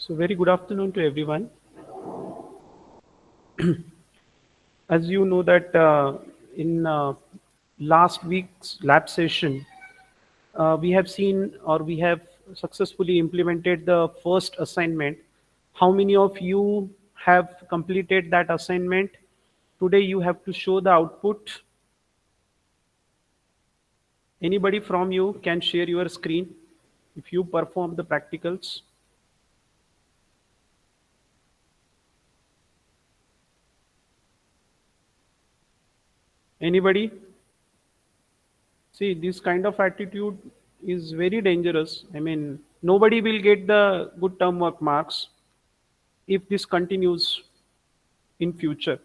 So very good afternoon to everyone. As you know that in last week's lab session, we have seen or we have successfully implemented the first assignment. How many of you have completed that assignment? Today you have to show the output. Anybody from you can share your screen if you perform the practicals. Anybody? See, this kind of attitude is very dangerous. I mean, nobody will get the good term work marks if this continues in future,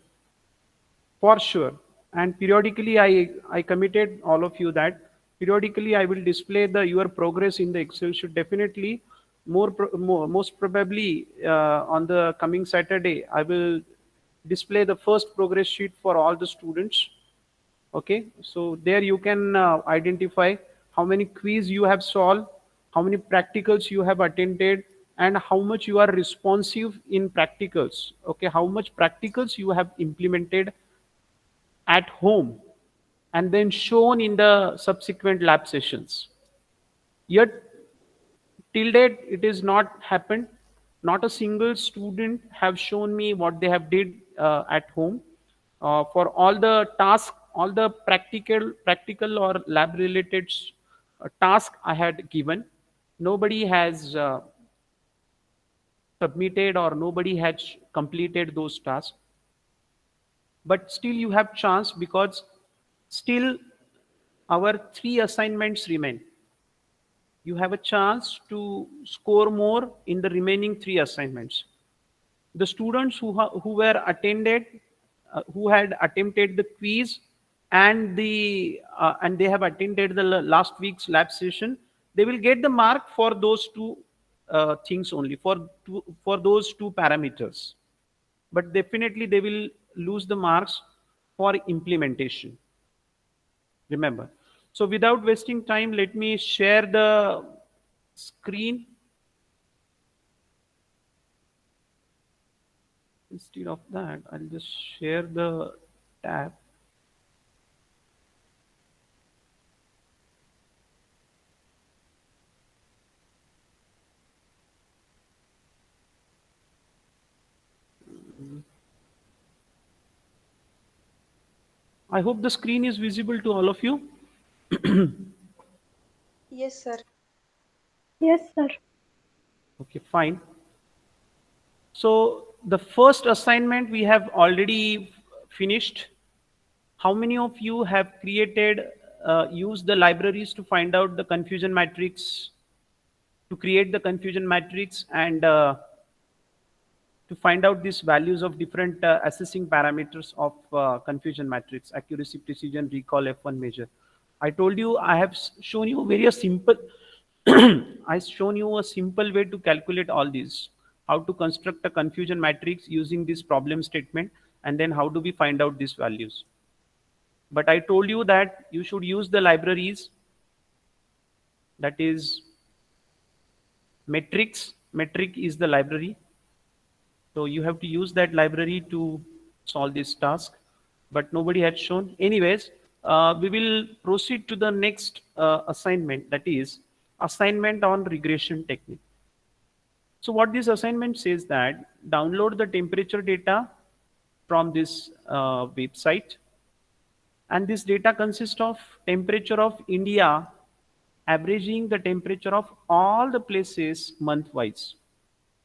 for sure. And periodically, I committed all of you that periodically I will display the your progress in the Excel sheet. Definitely, most probably on the coming Saturday, I will display the first progress sheet for all the students. Okay, so there you can identify how many quiz you have solved, how many practicals you have attended, and how much you are responsive in practicals. Okay, how much practicals you have implemented at home and then shown in the subsequent lab sessions. Yet till date it is not happened. Not a single student have shown me what they have did at home. For all the task, all the practical or lab related task I had given, nobody has submitted or nobody has completed those tasks. But still you have chance, because still our three assignments remain. You have a chance to score more in the remaining three assignments. The students who were attended, who had attempted the quiz and they have attended the last week's lab session, they will get the mark for those two things only, for those two parameters. But definitely they will lose the marks for implementation. Remember. So without wasting time, let me share the screen. Instead of that, I'll just share the tab. I hope the screen is visible to all of you. Yes, sir. Yes, sir. Okay, fine. So the first assignment we have already finished. How many of you have used the libraries to find out the confusion matrix, to create the confusion matrix, and to find out these values of different assessing parameters of confusion matrix: accuracy, precision, recall, F1 measure? I told you I have shown you very a simple I shown you a simple way to calculate all these, how to construct a confusion matrix using this problem statement, and then how do we find out these values. But I told you that you should use the libraries, that is metrics. Metric is the library. So you have to use that library to solve this task, but nobody had shown. Anyways, we will proceed to the next assignment, that is assignment on regression technique. So what this assignment says that download the temperature data from this website, and this data consists of temperature of India, averaging the temperature of all the places month wise.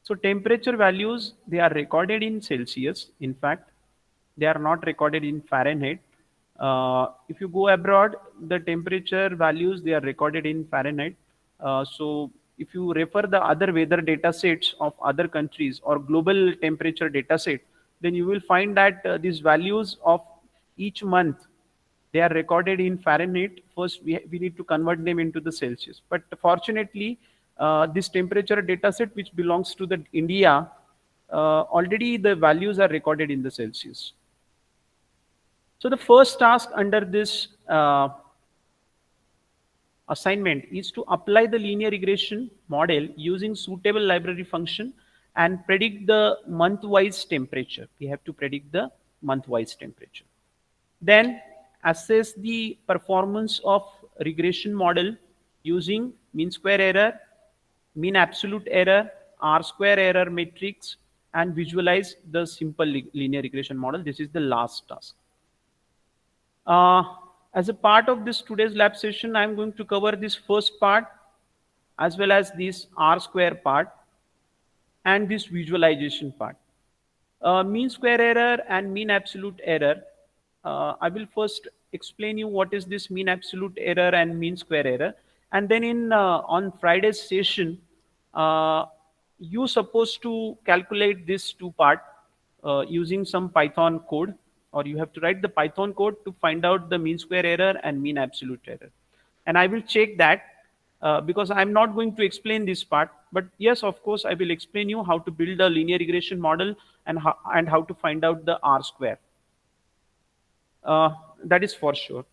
So temperature values, they are recorded in Celsius. In fact, they are not recorded in Fahrenheit. If you go abroad, the temperature values, they are recorded in Fahrenheit. So if you refer the other weather data sets of other countries or global temperature data set, then you will find that these values of each month, they are recorded in Fahrenheit. First, we need to convert them into the Celsius. But fortunately, this temperature data set, which belongs to the India, already the values are recorded in the Celsius. So the first task under this assignment is to apply the linear regression model using suitable library function and predict the month-wise temperature. We have to predict the month-wise temperature. Then assess the performance of regression model using mean square error, mean absolute error, R square error matrix, and visualize the simple linear regression model. This is the last task. Uh, as a part of this today's lab session, I'm going to cover this first part as well as this R square part and this visualization part. Mean square error and mean absolute error. I will first explain you what is this mean absolute error and mean square error, and then in on Friday's session, uh, you supposed to calculate this two part using some Python code, or you have to write the Python code to find out the mean square error and mean absolute error, and I will check that because I'm not going to explain this part. But yes, of course, I will explain you how to build a linear regression model and how to find out the R square. That is for sure.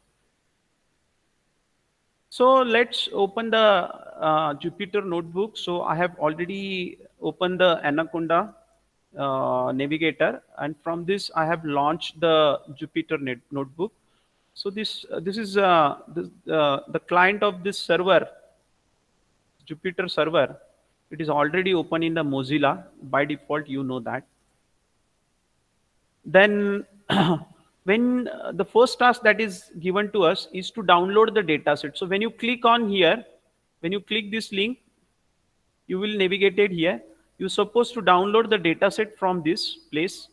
So let's open the Jupyter notebook. So I have already opened the Anaconda navigator, and from this I have launched the Jupyter notebook. So this is the client of this server, Jupyter server. It is already open in the Mozilla by default. You know that. Then when the first task that is given to us is to download the dataset. So when you click on here, when you click this link, you will navigate it here. You're supposed to download the dataset from this place.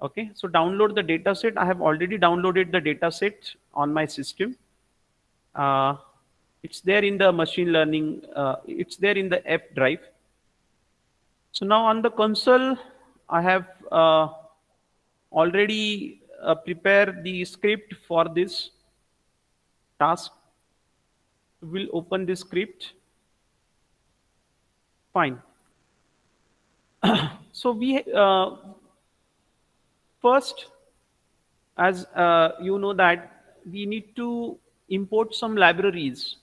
Okay, so download the dataset. I have already downloaded the dataset on my system. Uh, it's there in the machine learning. It's there in the F drive. So now on the console, I have already prepared the script for this task. We'll open this script. Fine. So we first, as you know that we need to import some libraries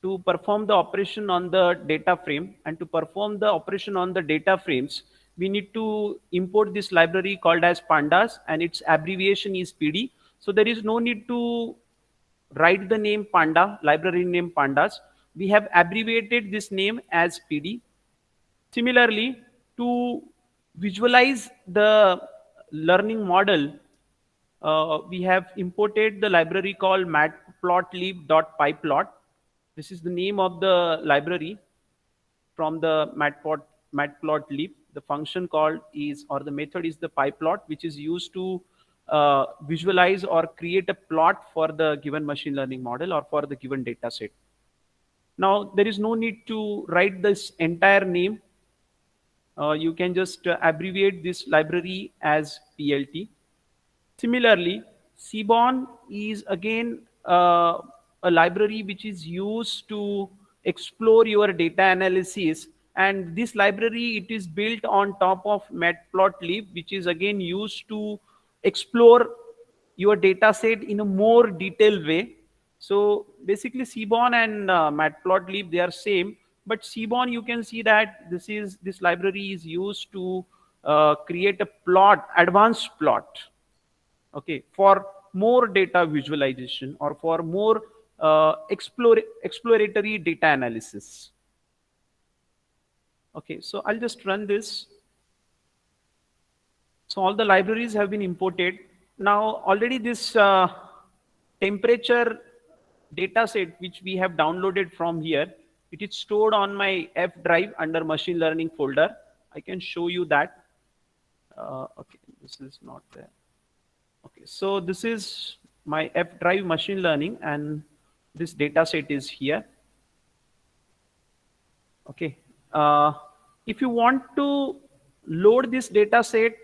to perform the operation on the data frame, and to perform the operation on the data frames we need to import this library called as pandas, and its abbreviation is PD. So there is no need to write the name panda, library name pandas. We have abbreviated this name as PD. Similarly, to visualize the learning model, we have imported the library called matplotlib.pyplot. This is the name of the library from the matplotlib. The function called is, or the method is the pyplot, which is used to visualize or create a plot for the given machine learning model or for the given data set. Now, there is no need to write this entire name. You can just abbreviate this library as PLT. Similarly, Seaborn is again a library which is used to explore your data analysis, and this library, it is built on top of matplotlib, which is again used to explore your data set in a more detailed way. So basically Seaborn and matplotlib, they are same, but Seaborn, you can see that this library is used to create a plot, advanced plot, okay, for more data visualization or for more exploratory data analysis. Okay, so I'll just run this. So all the libraries have been imported. Now already this temperature data set which we have downloaded from here, it is stored on my F drive under machine learning folder. I can show you that. Okay, this is not there. Okay, so this is my F drive machine learning, and this data set is here. Okay, if you want to load this data set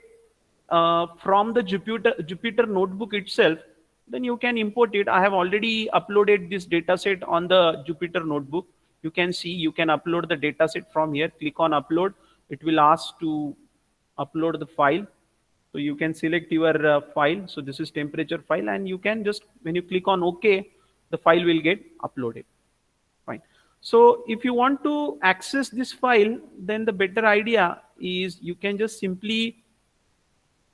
from the Jupyter notebook itself, then you can import it. I have already uploaded this data set on the Jupyter notebook. You can see, you can upload the data set from here. Click on upload. It will ask to upload the file. So you can select your file. So this is temperature file, and you can just, when you click on OK, the file will get uploaded. Fine. So if you want to access this file, then the better idea is you can just simply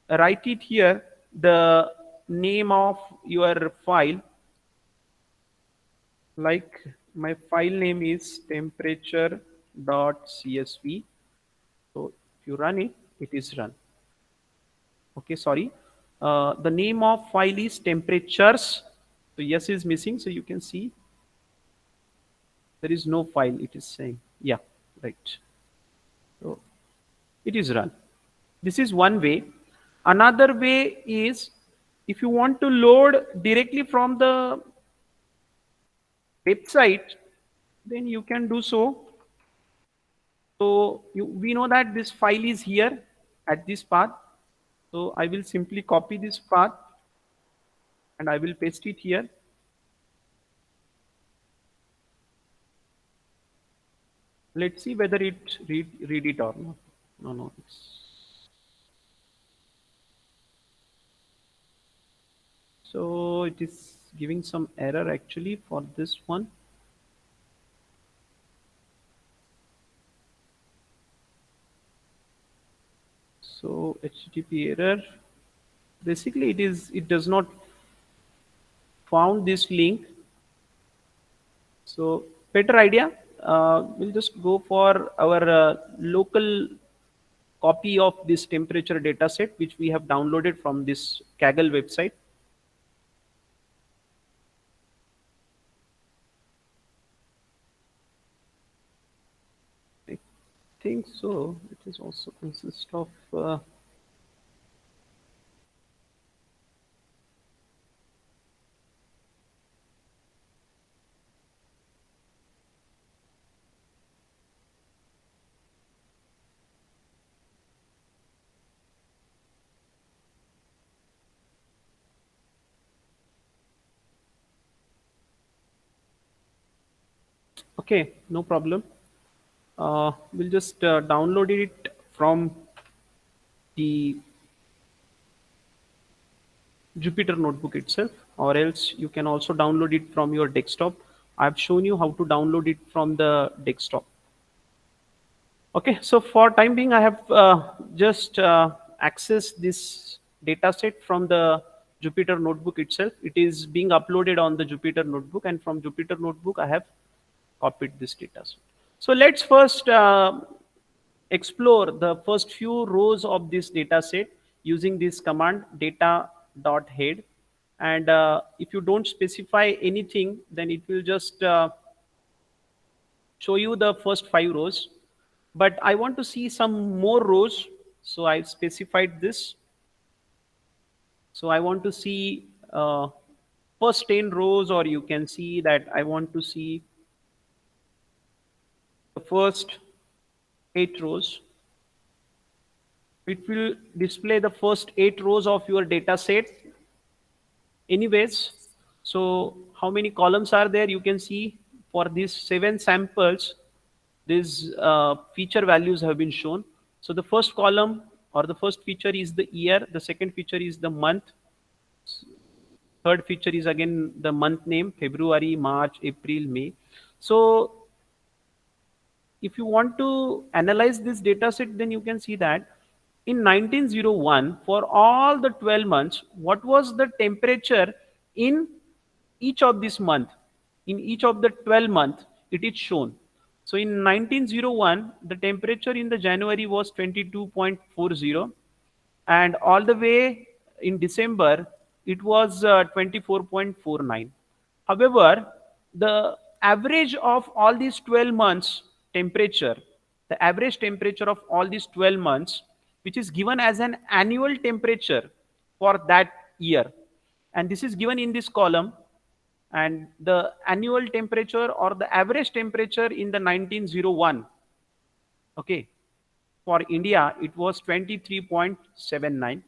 write it here, the name of your file. Like my file name is temperature.csv. So if you run it, it is run. Okay, sorry. The name of file is temperatures. So yes is missing. So you can see there is no file. It is saying, yeah, right. So it is run. This is one way. Another way is if you want to load directly from the website, then you can do so. So we know that this file is here at this path. So I will simply copy this path and I will paste it here. Let's see whether it read it or not. No, so it is giving some error actually for this one. So HTTP error. Basically, it does not found this link. So better idea. We'll just go for our local copy of this temperature data set, which we have downloaded from this Kaggle website. I think so. It is also consists of okay, no problem. We'll just download it from the Jupyter Notebook itself, or else you can also download it from your desktop. I've shown you how to download it from the desktop. Okay, so for time being, I have just accessed this data set from the Jupyter Notebook itself. It is being uploaded on the Jupyter Notebook, and from Jupyter Notebook, I have copied this data set. So let's first explore the first few rows of this data set using this command data.head. And if you don't specify anything, then it will just show you the first 5 rows. But I want to see some more rows, so I've specified this. So I want to see first 10 rows, or you can see that I want to see the first 8 rows. It will display the first 8 rows of your data set. Anyways, so how many columns are there? You can see for these 7 samples, these feature values have been shown. So the first column or the first feature is the year, the second feature is the month, third feature is again the month name, February, March, April, May. So if you want to analyze this data set, then you can see that in 1901, for all the 12 months, what was the temperature in each of this month? In each of the 12 months, it is shown. So in 1901, the temperature in the January was 22.40, and all the way in December, it was 24.49. However, the average of all these 12 months temperature, the average temperature of all these 12 months, which is given as an annual temperature for that year, and this is given in this column, and the annual temperature or the average temperature in the 1901, okay, for India, it was 23.79.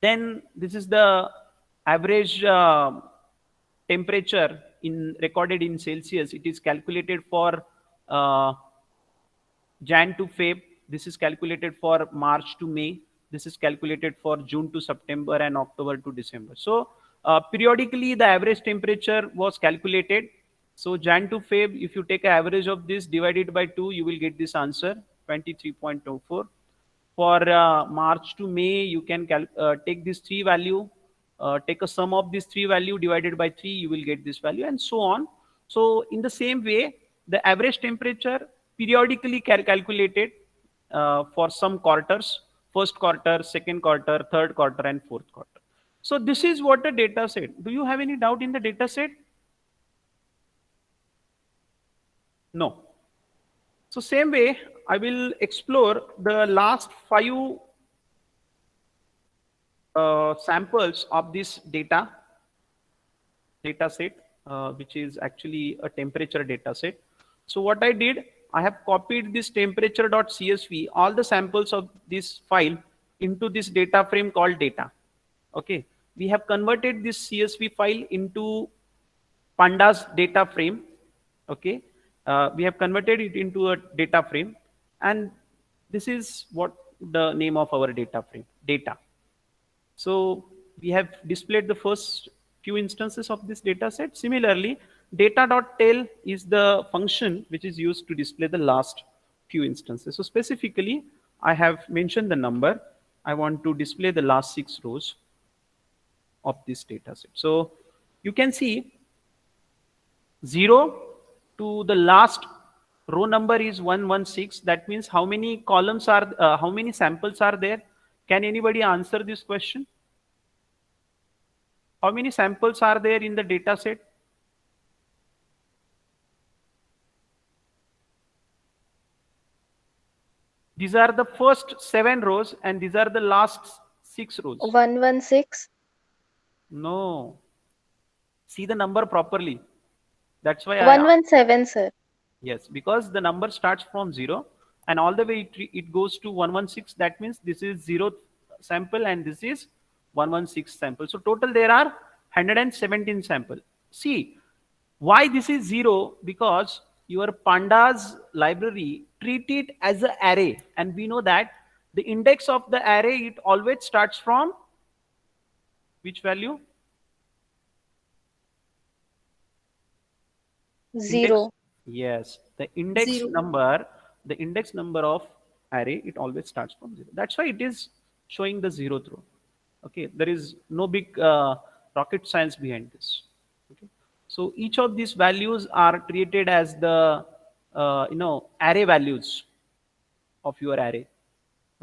Then this is the average temperature in recorded in Celsius. It is calculated for Jan to Feb. This is calculated for March to May. This is calculated for June to September and October to December. So periodically, the average temperature was calculated. So Jan to Feb, if you take an average of this divided by 2, you will get this answer 23.24. For March to May, you can take this three value, take a sum of this three value divided by 3, you will get this value, and so on. So in the same way, the average temperature periodically calculated for some quarters: first quarter, second quarter, third quarter, and fourth quarter. So this is what a data set. Do you have any doubt in the data set? No. So same way, I will explore the last 5 samples of this data set, which is actually a temperature data set. So what I did, I have copied this temperature.csv, all the samples of this file, into this data frame called data. Okay, we have converted this CSV file into pandas data frame. Okay, we have converted it into a data frame, and this is what the name of our data frame, data. So we have displayed the first few instances of this data set. Similarly, data.tell is the function which is used to display the last few instances. So specifically, I have mentioned the number. I want to display the last 6 rows of this data set. So you can see 0 to the last row number is 116. That means how many columns are, how many samples are there? Can anybody answer this question? How many samples are there in the data set? These are the first 7 rows and these are the last 6 rows. 116. No. See the number properly. That's why 117, sir. Yes, because the number starts from 0 and all the way it goes to 116. That means this is 0th sample and this is 116 sample. So total there are 117 sample. See, why this is 0? Because your pandas library treat it as an array, and we know that the index of the array, it always starts from which value? 0. Yes, the index 0. number, the index number of array, it always starts from 0. That's why it is showing the 0th row. Okay, there is no big rocket science behind this. Okay, so each of these values are treated as the array values of your array.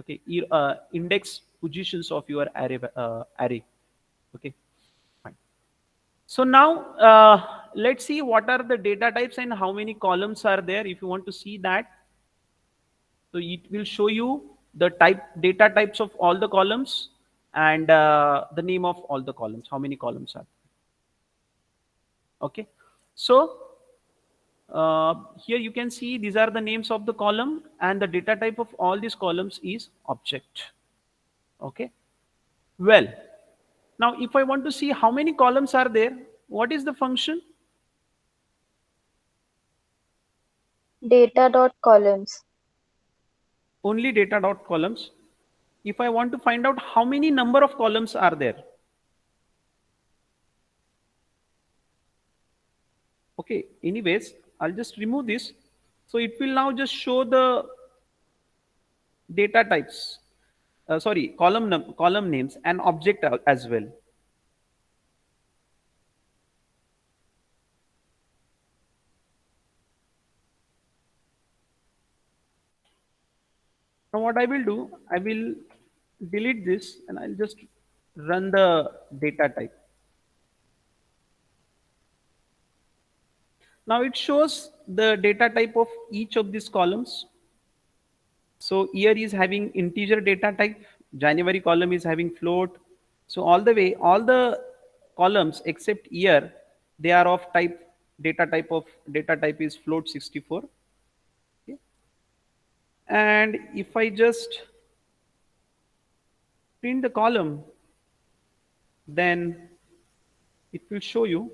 Okay, index positions of your array. Okay, fine. So now let's see what are the data types and how many columns are there. If you want to see that, so it will show you the data types of all the columns and the name of all the columns, how many columns are there. Okay, so here you can see these are the names of the column and the data type of all these columns is object. Okay, well, now if I want to see how many columns are there, what is the function? Data.columns. Only data.columns. If I want to find out how many number of columns are there, okay, anyways, I'll just remove this. So it will now just show the data types, column names and object as well. Now what I will do, I will delete this and I'll just run the data type. Now it shows the data type of each of these columns. So year is having integer data type, January column is having float. So all the way, all the columns except year, they are of data type is float 64. Okay. And if I just print the column, then it will show you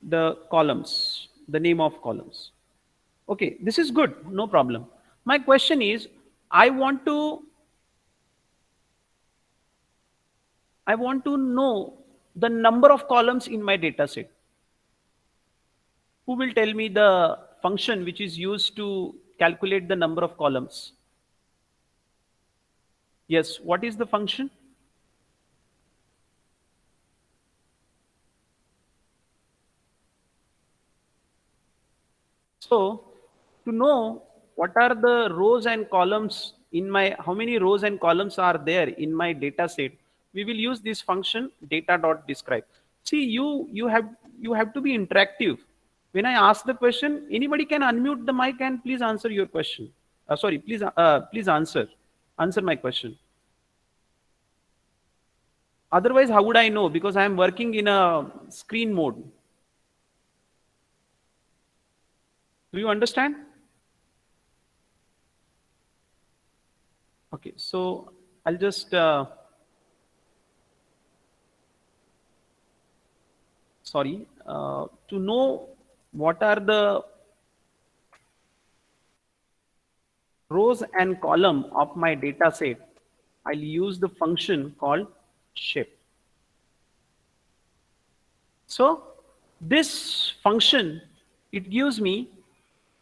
the columns, the name of columns. Okay, this is good, no problem. My question is, I want to know the number of columns in my data set. Who will tell me the function which is used to calculate the number of columns? Yes, what is the function? So, to know what are the rows and columns in my, how many rows and columns are there in my data set, we will use this function data.describe. See, you have to be interactive. When I ask the question, anybody can unmute the mic and please answer your question. Sorry, please answer my question. Otherwise, how would I know? Because I am working in a screen mode. Do you understand? Okay, so I'll just to know what are the rows and column of my data set, I'll use the function called shape. So this function, it gives me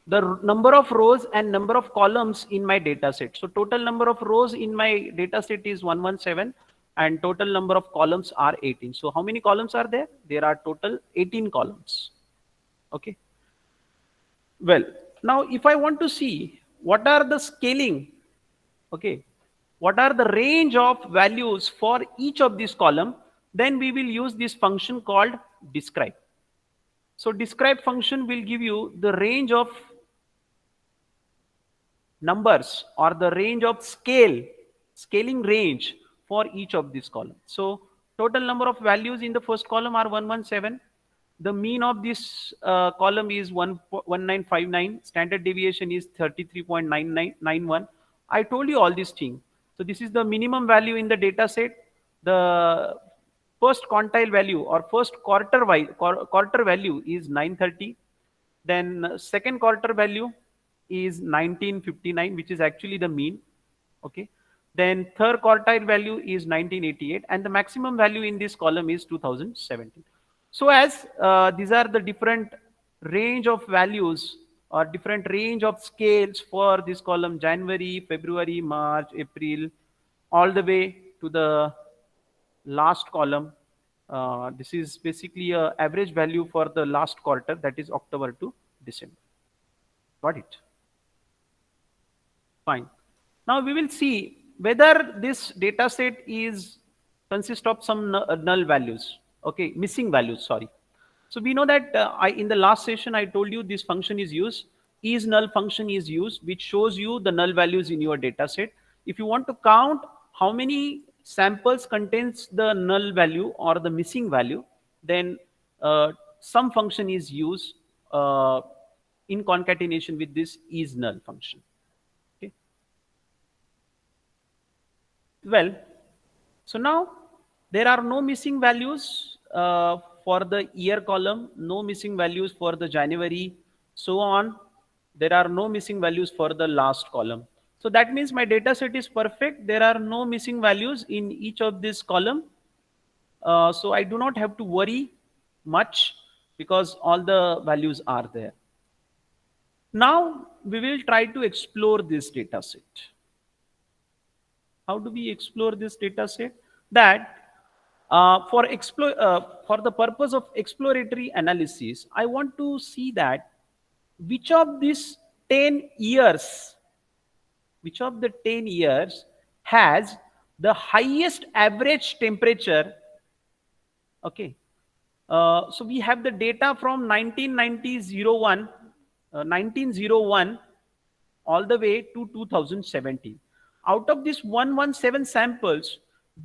the number of rows and number of columns in my data set. So total number of rows in my data set is 117 and total number of columns are 18. So how many columns are there? There are total 18 columns. Okay. Well, now if I want to see what are the scaling, okay, what are the range of values for each of these column, then we will use this function called describe. So describe function will give you the range of numbers or the range of scaling range for each of these columns. So total number of values in the first column are 117. The mean of this column is 1959. Standard deviation is 33.9991. I told you all these things. So this is the minimum value in the data set. The first quantile value or first quarter value is 930. Then second quarter value is 1959, which is actually the mean. Okay. Then third quartile value is 1988, and the maximum value in this column is 2017. So as these are the different range of values or different range of scales for this column, January, February, March, April, all the way to the last column. This is basically a average value for the last quarter, that is October to December. Got it? Fine. Now we will see whether this data set is consist of some null values. Okay, missing values. Sorry. So we know that in the last session I told you this function is used. Is null function is used, which shows you the null values in your data set. If you want to count how many samples contains the null value or the missing value, then some function is used in concatenation with this is null function. Okay. Well, so now there are no missing values for the year column, no missing values for the January, so on. There are no missing values for the last column. So that means my data set is perfect. There are no missing values in each of this column. So I do not have to worry much because all the values are there. Now we will try to explore this data set. How do we explore this data set? That for the purpose of exploratory analysis, I want to see that which of these 10 years, which of the 10 years has the highest average temperature. Okay. So we have the data from 1901 all the way to 2017. Out of this 117 samples,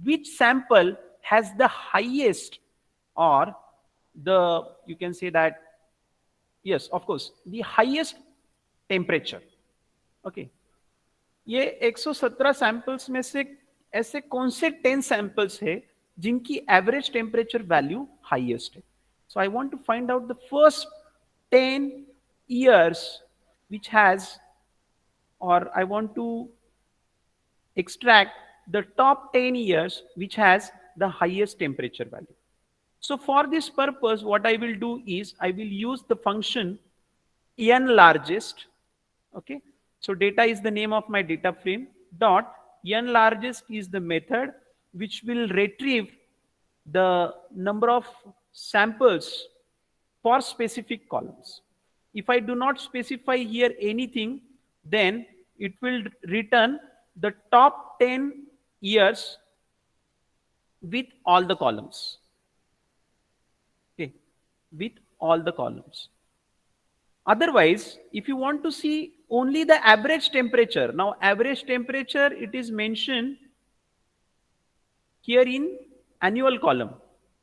which sample has the highest, or the, you can say that, yes, of course, the highest temperature. Okay. ये 117 samples में से ऐसे कौन से 10 samples है जिनकी average temperature value highest है. So I want to find out the first 10 years which has, or I want to extract the top 10 years which has the highest temperature value. So for this purpose, what I will do is I will use the function n largest. Okay. So data is the name of my data frame. Dot n largest is the method which will retrieve the number of samples for specific columns. If I do not specify here anything, then it will return the top 10 years with all the columns. Okay, with all the columns. Otherwise, if you want to see only the average temperature, now average temperature, it is mentioned here in annual column.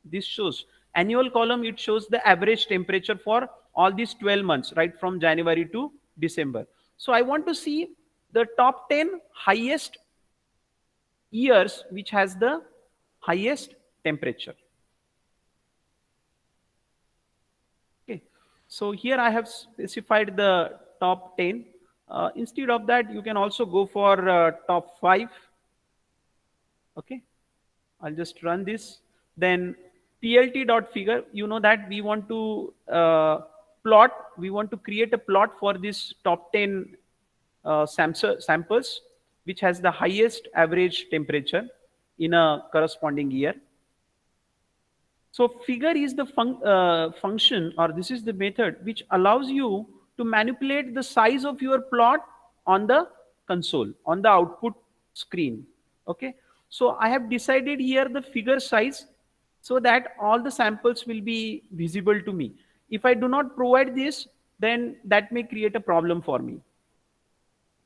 This shows annual column, it shows the average temperature for all these 12 months, right from January to December. So I want to see the top 10 highest years which has the highest temperature. Okay, so here I have specified the top 10. Instead of that, you can also go for top 5. Okay, I'll just run this. Then plt.figure, you know that we want to plot, we want to create a plot for this top 10 samples which has the highest average temperature in a corresponding year. So figure is the function, or this is the method which allows you to manipulate the size of your plot on the console, on the output screen. Okay, so I have decided here the figure size so that all the samples will be visible to me. If I do not provide this, then that may create a problem for me.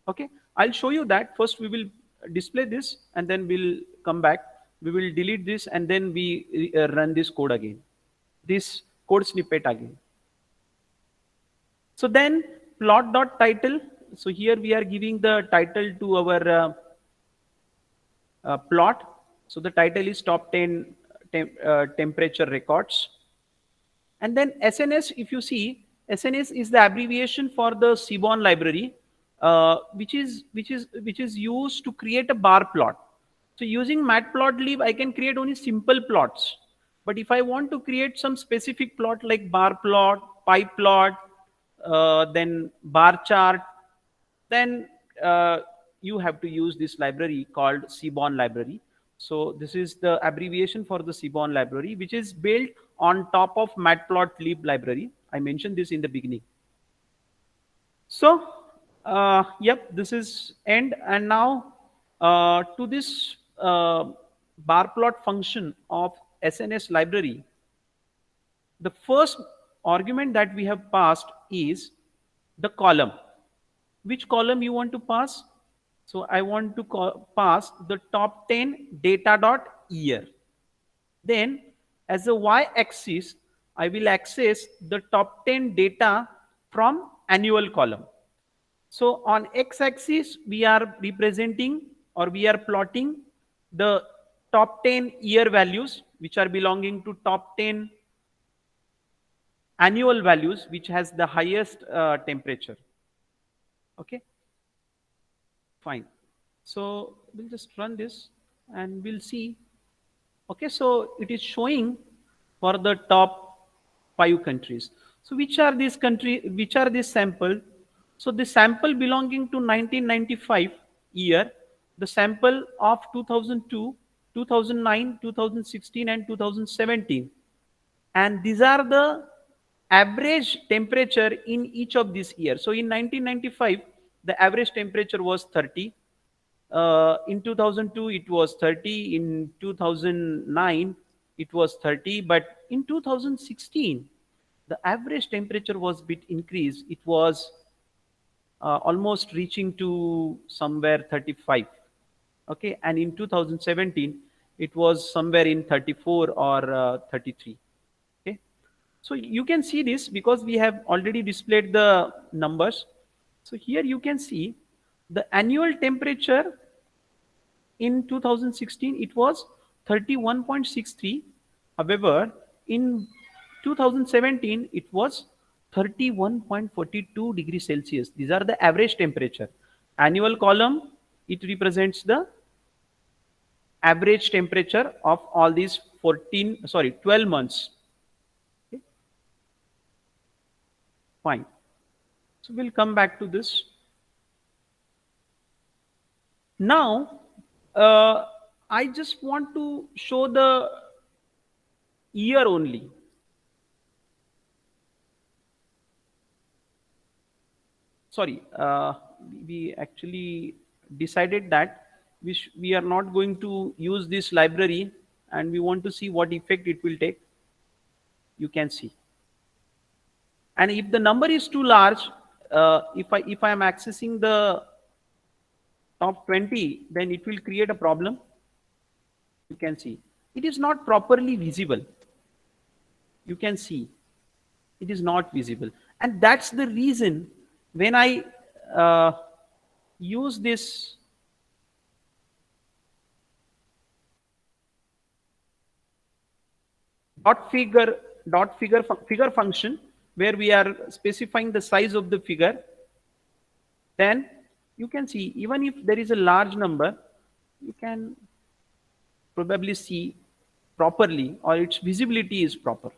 Okay, I'll show you that. First we will display this and then we'll come back. We will delete this and then we run this code again, this code snippet again. So then plot.title. So here we are giving the title to our plot. So the title is top 10 temperature records. And then SNS, if you see, SNS is the abbreviation for the Seaborn library, which is used to create a bar plot. So using matplotlib, I can create only simple plots. But if I want to create some specific plot like bar plot, pie plot, then bar chart, then you have to use this library called Seaborn library. So this is the abbreviation for the Seaborn library, which is built on top of matplotlib library. I mentioned this in the beginning. So yep, this is end. And now to this bar plot function of SNS library, the first argument that we have passed is the column. Which column you want to pass? So I want to pass the top 10 data.year. Then as a y-axis, I will access the top 10 data from annual column. So on x-axis, we are representing or we are plotting the top 10 year values which are belonging to top 10 annual values which has the highest temperature. Okay, fine. So we'll just run this and we'll see. Okay, so it is showing for the top 5 countries. So which are these countries, which are these sample? So the sample belonging to 1995 year, the sample of 2002, 2009, 2016 and 2017. And these are the average temperature in each of these years. So in 1995, the average temperature was 30. In 2002, it was 30. In 2009, it was 30. But in 2016, the average temperature was bit increased. It was almost reaching to somewhere 35. Okay, and in 2017, it was somewhere in 34 or 33. Okay, so you can see this because we have already displayed the numbers. So here you can see the annual temperature in 2016, it was 31.63. However, in 2017, it was 31.42 degrees Celsius. These are the average temperature. Annual column, it represents the average temperature of all these 12 months. Okay. Fine. So we'll come back to this. Now, I just want to show the year only. Sorry, we actually decided that we are not going to use this library, and we want to see what effect it will take. You can see. And if the number is too large, if I am accessing the top 20, then it will create a problem. You can see it is not properly visible. You can see it is not visible, and that's the reason when I use this figure function, where we are specifying the size of the figure, then you can see even if there is a large number, you can probably see properly, or its visibility is proper.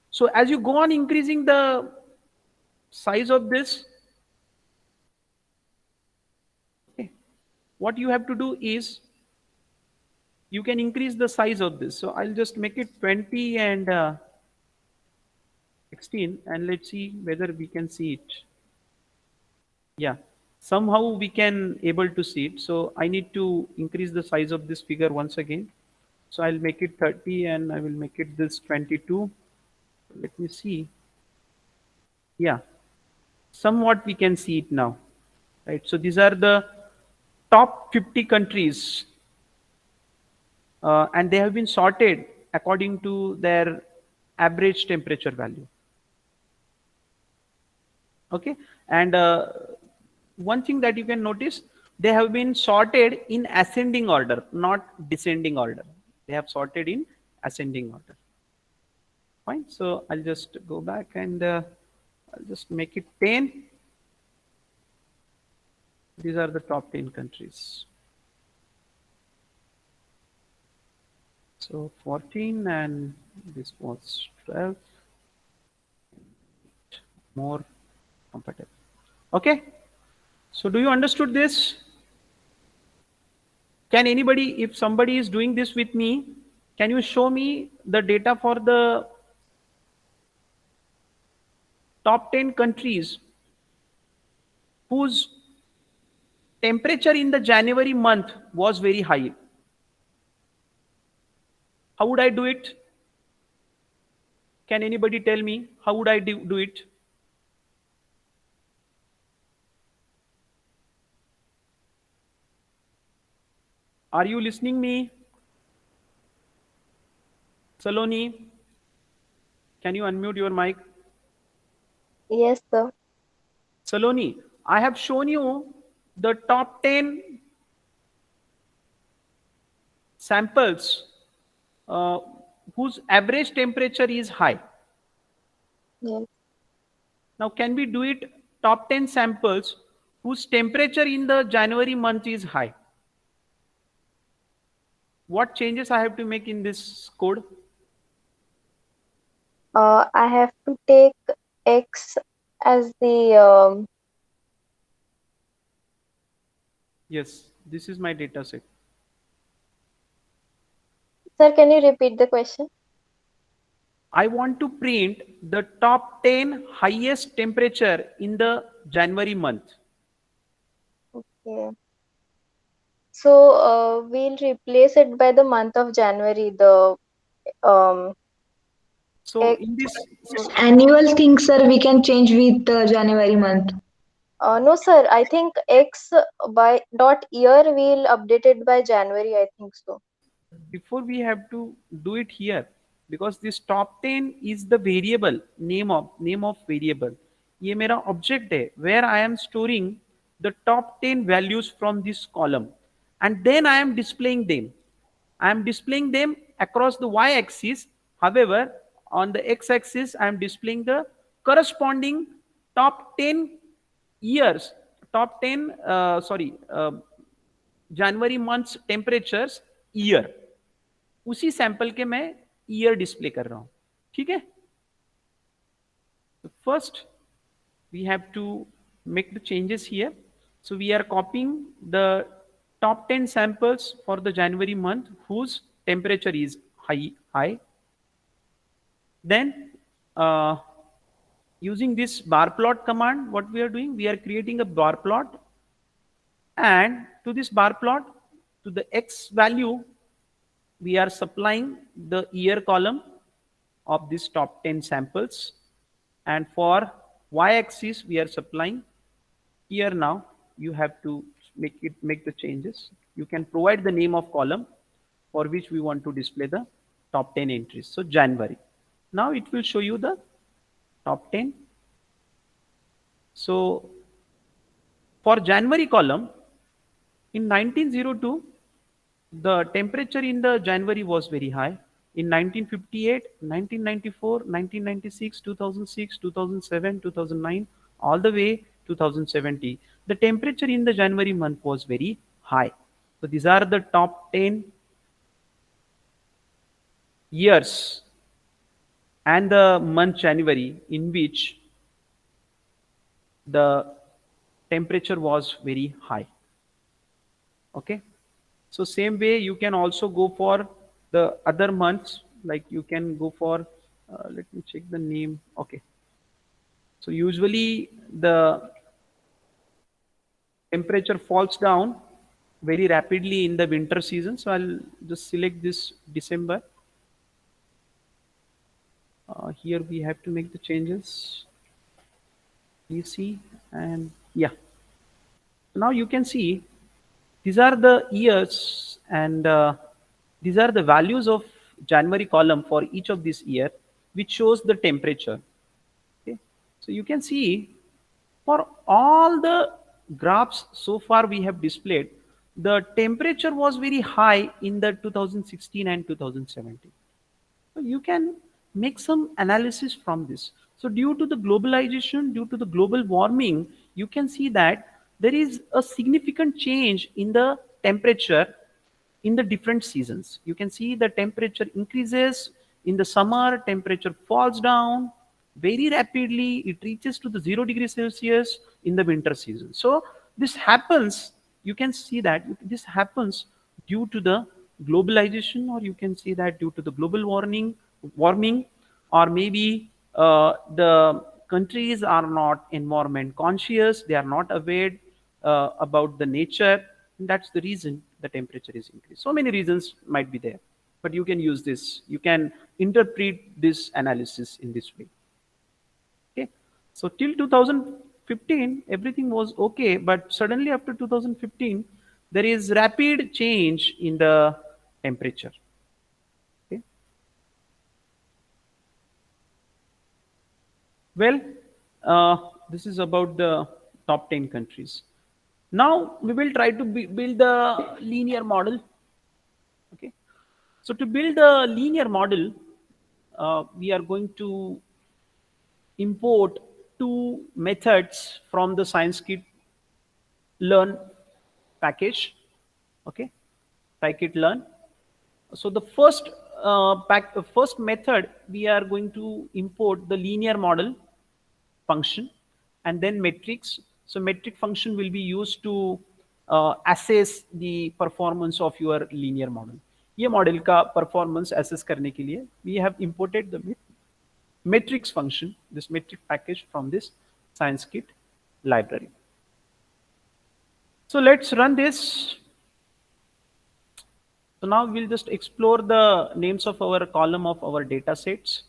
So as you go on increasing the size of this, okay, what you have to do is you can increase the size of this. So I'll just make it 20 and 16, and let's see whether we can see it. Yeah, somehow we can able to see it. So I need to increase the size of this figure once again. So I'll make it 30 and I will make it this 22. Let me see. Yeah, somewhat we can see it now, right? So these are the top 50 countries, and they have been sorted according to their average temperature value. Okay, and one thing that you can notice, they have been sorted in ascending order, not descending order. They have sorted in ascending order. Fine. So I'll just go back and I'll just make it 10. These are the top 10 countries. So 14, and this was 12. More compatible. Okay. So do you understood this? Can anybody, if somebody is doing this with me, can you show me the data for the top 10 countries whose temperature in the January month was very high? How would I do it? Can anybody tell me how would I do it? Are you listening me? Saloni, can you unmute your mic? Yes, sir. Saloni, I have shown you the top 10 samples whose average temperature is high. Yes. Now, can we do it top 10 samples whose temperature in the January month is high? What changes I have to make in this code? I have to take X as the Yes, this is my data set. Sir, can you repeat the question? I want to print the top 10 highest temperature in the January month. Okay. So we'll replace it by the month of January. The So X. in this, Annual thing, sir, we can change with January month. No, sir. I think X by dot year we'll update it by January. I think so. before we have to do it here, because this top 10 is the variable name of variable. ये मेरा object है where I am storing the top 10 values from this column, and then I am displaying them. I am displaying them across the y-axis. However, on the x-axis, I am displaying the corresponding top 10 years, top 10, January month's temperatures year. उसी sample के मैं year display कर रहा हूं, ठीक है। First we have to make the changes here. So we are copying the top 10 samples for the January month whose temperature is high. Then using this bar plot command, what we are doing, we are creating a bar plot, and to this bar plot, to the x value, we are supplying the year column of this top 10 samples, and for y-axis we are supplying here. Now you have to make the changes. You can provide the name of column for which we want to display the top 10 entries. So January. Now it will show you the top 10. So for January column, in 1902, the temperature in the January was very high. In 1958, 1994, 1996, 2006, 2007, 2009, all the way 2070, the temperature in the January month was very high. So these are the top 10 years and the month January in which the temperature was very high. Okay. So same way you can also go for the other months, like you can go for, let me check the name. Okay. So usually the temperature falls down very rapidly in the winter season. So I'll just select this December. Here we have to make the changes. You see, and yeah. Now you can see these are the years, and these are the values of January column for each of this year, which shows the temperature. Okay. So you can see for all the graphs so far we have displayed, the temperature was very high in the 2016 and 2017. So you can make some analysis from this. So due to the globalization, due to the global warming, you can see that there is a significant change in the temperature in the different seasons. You can see the temperature increases in the summer, temperature falls down very rapidly. It reaches to the 0 degrees Celsius in the winter season. So this happens, you can see that this happens due to the globalization, or you can see that due to the global warming, or maybe the countries are not environment conscious, they are not aware about the nature, and that's the reason the temperature is increased. So many reasons might be there, but you can use this, you can interpret this analysis in this way. Okay. So till 2015 everything was okay, but suddenly after 2015 there is rapid change in the temperature. Okay. Well, this is about the top 10 countries. Now we will try to build the linear model. Okay. So to build a linear model, we are going to import two methods from the Scikit Learn package. Okay, Scikit Learn. So the first method, we are going to import the linear model function and then metrics. So metric function will be used to assess the performance of your linear model. ये model का performance assess करने के लिए we have imported the metrics function, this metric package from this Scikit library. So let's run this. So now we'll just explore the names of our column of our data sets.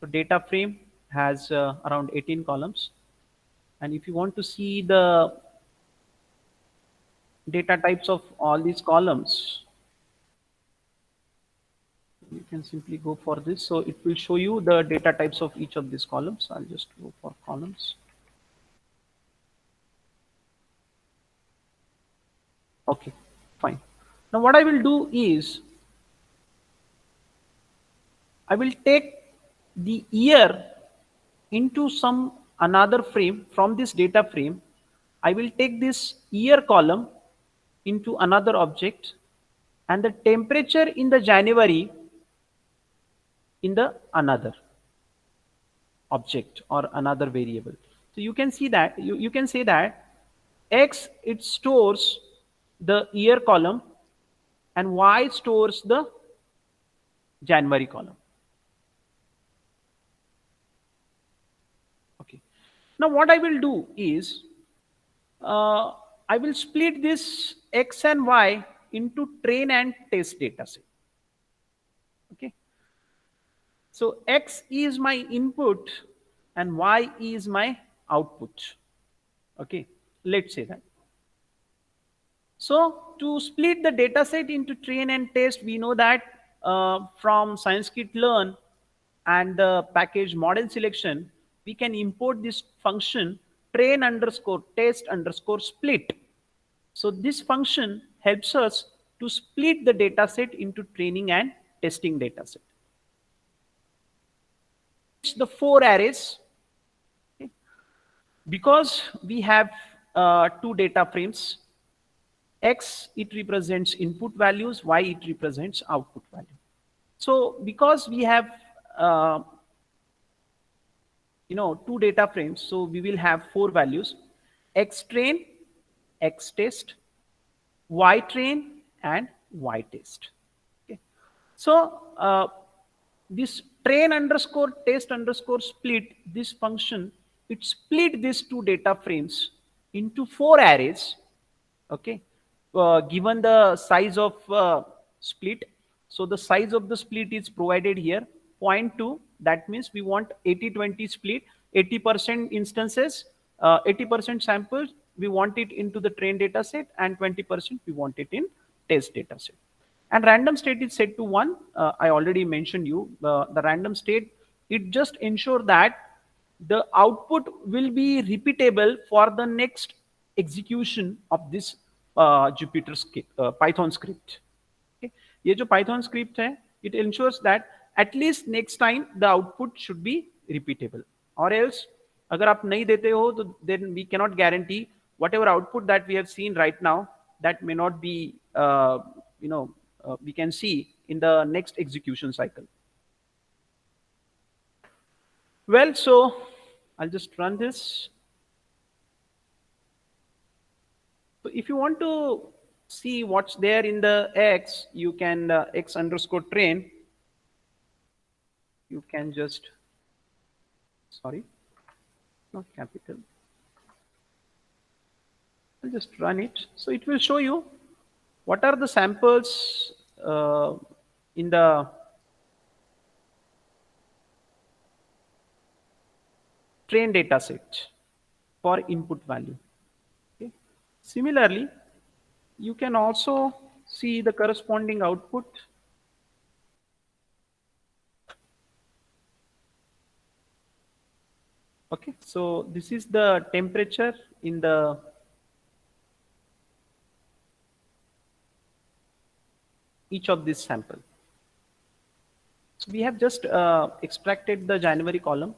So data frame has around 18 columns. And if you want to see the data types of all these columns, you can simply go for this. So it will show you the data types of each of these columns. I'll just go for columns. Okay, fine. Now what I will do is I will take the year into some another frame from this data frame. I will take this year column into another object, and the temperature in the January in the another object or another variable. So you can see that you can say that X, it stores the year column and Y stores the January column. Okay. Now what I will do is I will split this X and Y into train and test data set. Okay. So X is my input and Y is my output. Okay. Let's say that. So to split the data set into train and test, we know that from scikit-learn and the package model selection, we can import this function train underscore test underscore split. So this function helps us to split the data set into training and testing data set. It's the 4 arrays. Okay. Because we have 2 data frames, X, it represents input values, Y, it represents output value. So because we have 2 data frames, so we will have 4 values: X train, X test, Y train, and Y test. Okay. So this train underscore test underscore split, this function, it split these 2 data frames into 4 arrays. Okay. Given the size of split, so the size of the split is provided here, 0.2. That means we want 80-20 split, 80% instances, 80% samples, we want it into the train data set, and 20% we want it in test data set. And random state is set to 1. I already mentioned you the random state, it just ensure that the output will be repeatable for the next execution of this Jupyter script, Python script. Okay. ये जो Python script है, it ensures that at least next time the output should be repeatable. Or else, अगर आप नहीं देते हो, तो then we cannot guarantee whatever output that we have seen right now, that may not be, we can see in the next execution cycle. Well, so I'll just run this. So if you want to see what's there in the X, you can X underscore train. You can just, sorry, not capital. I'll just run it. So it will show you what are the samples in the train data set for input value. Okay. Similarly, you can also see the corresponding output. Okay, so this is the temperature in the each of this sample. So we have just extracted the January column,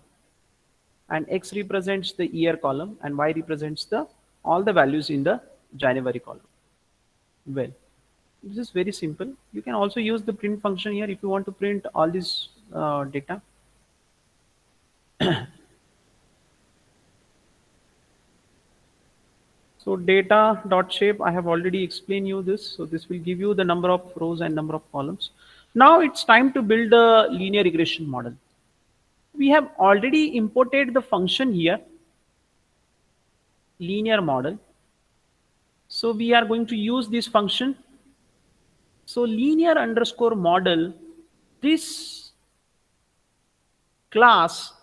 and X represents the year column, and Y represents the all the values in the January column. Well, this is very simple. You can also use the print function here if you want to print all this data. So data.shape, I have already explained you this. So this will give you the number of rows and number of columns. Now it's time to build a linear regression model. We have already imported the function here, linear model. So we are going to use this function. So linear underscore model, this class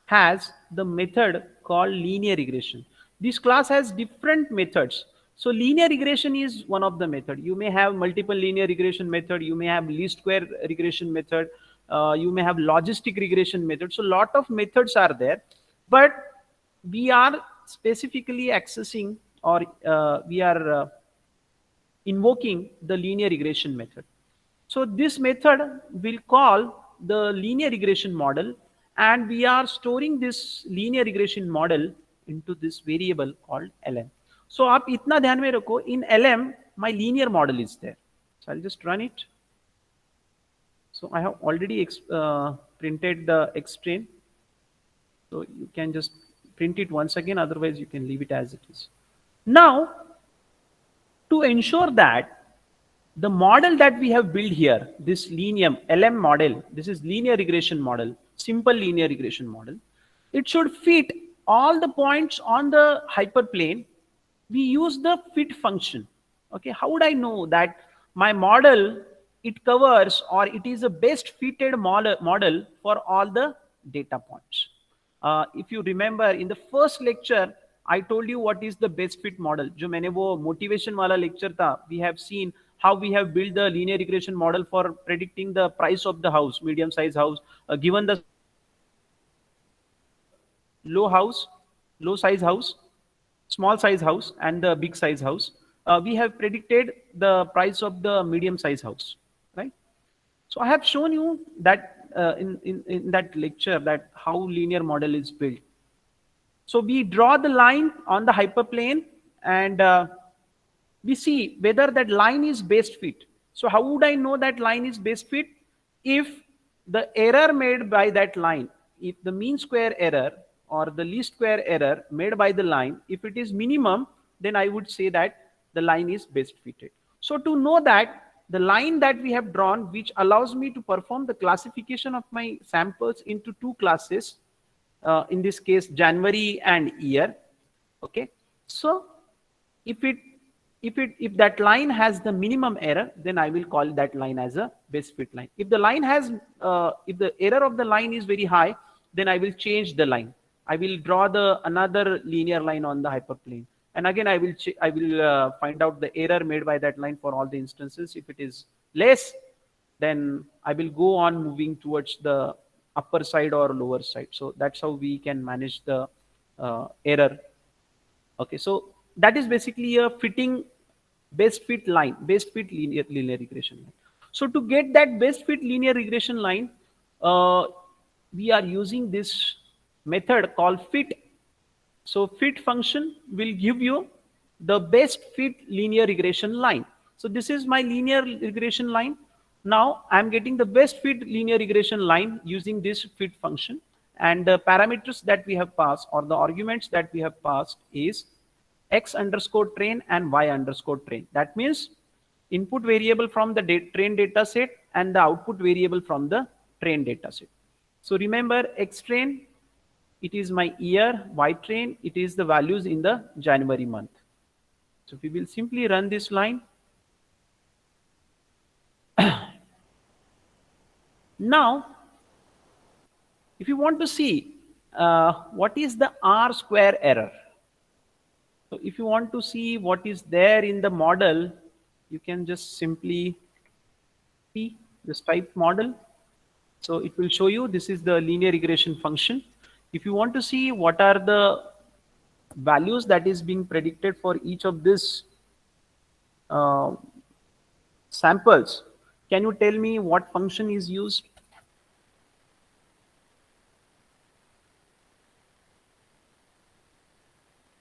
has the method called linear regression. This class has different methods. So linear regression is one of the method. You may have multiple linear regression method. You may have least square regression method. You may have logistic regression method. So a lot of methods are there, but we are specifically accessing, or we are invoking the linear regression method. So this method will call the linear regression model, and we are storing this linear regression model into this variable called lm. So आप इतना ध्यान में रखो, in lm my linear model is there. So I'll just run it. So I have already printed the Xtrain. So you can just print it once again, otherwise you can leave it as it is. Now, to ensure that the model that we have built here, this linear LM model, this is linear regression model, simple linear regression model, it should fit all the points on the hyperplane. We use the fit function. Okay, how would I know that my model, it covers, or it is the best fitted model for all the data points? If you remember in the first lecture, I told you what is the best fit model. जो मैंने वो motivation वाला lecture था, we have seen how we have built the linear regression model for predicting the price of the house, medium size house, given the low size house, small size house, and the big size house. We have predicted the price of the medium size house, right? So I have shown you that in that lecture that how linear model is built. So we draw the line on the hyperplane, and we see whether that line is best fit. So how would I know that line is best fit? If the error made by that line, if the mean square error or the least square error made by the line, if it is minimum, then I would say that the line is best fitted. So to know that, the line that we have drawn, which allows me to perform the classification of my samples into two classes, in this case January and year. Okay, so if that line has the minimum error, then I will call that line as a best fit line. If the line has if the error of the line is very high, then I will change the line. I will draw the another linear line on the hyperplane, and again I will find out the error made by that line for all the instances. If it is less, then I will go on moving towards the upper side or lower side. So that's how we can manage the error. Okay, so that is basically a fitting best fit line, best fit linear regression line. So to get that best fit linear regression line, we are using this method called fit. So fit function will give you the best fit linear regression line. So this is my linear regression line. Now I'm getting the best fit linear regression line using this fit function, and the parameters that we have passed, or the arguments that we have passed, is x underscore train and y underscore train. That means input variable from the train data set and the output variable from the train data set. So remember, x train, it is my year, y train, it is the values in the January month. So we will simply run this line. Now, if you want to see what is the R square error, so if you want to see what is there in the model, you can just simply see this type model. So it will show you this is the linear regression function. If you want to see what are the values that is being predicted for each of these samples, can you tell me what function is used?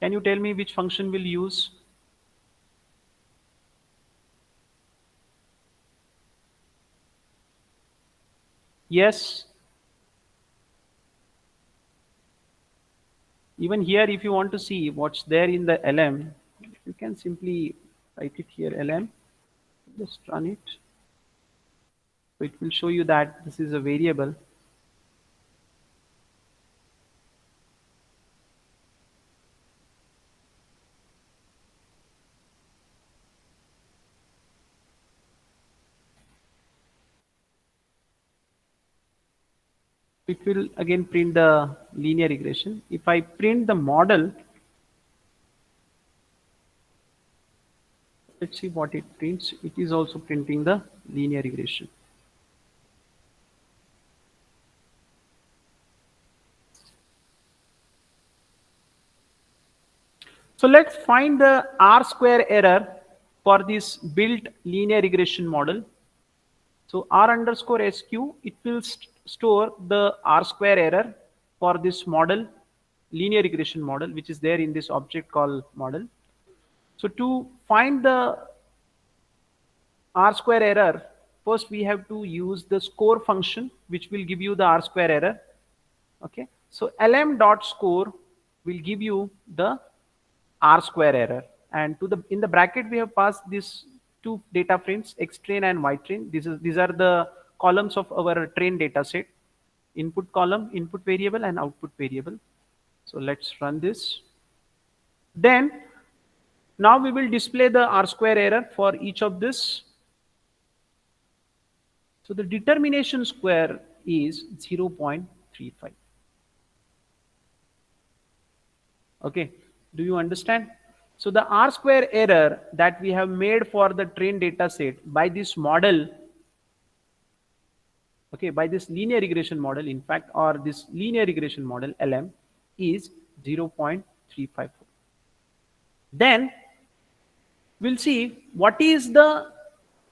Can you tell me which function will use? Yes. Even here, if you want to see what's there in the LM, you can simply write it here, LM, just run it. So it will show you that this is a variable. It will again print the linear regression. If I print the model, let's see what it prints. It is also printing the linear regression. So let's find the R square error for this built linear regression model. So R underscore SQ, it will store the R square error for this model, linear regression model, which is there in this object called model. So to find the R square error, first we have to use the score function, which will give you the R square error. Okay, so lm dot score will give you the R square error, and to the in the bracket we have passed these two data frames, X train and Y train. These are the columns of our train data set. Input column, input variable, and output variable. So let's run this. Then now we will display the R square error for each of this. So the determination square is 0.35. Okay, do you understand? So the R square error that we have made for the train data set by this model, okay, by this linear regression model, in fact, or this linear regression model LM is 0.354. Then we'll see what is the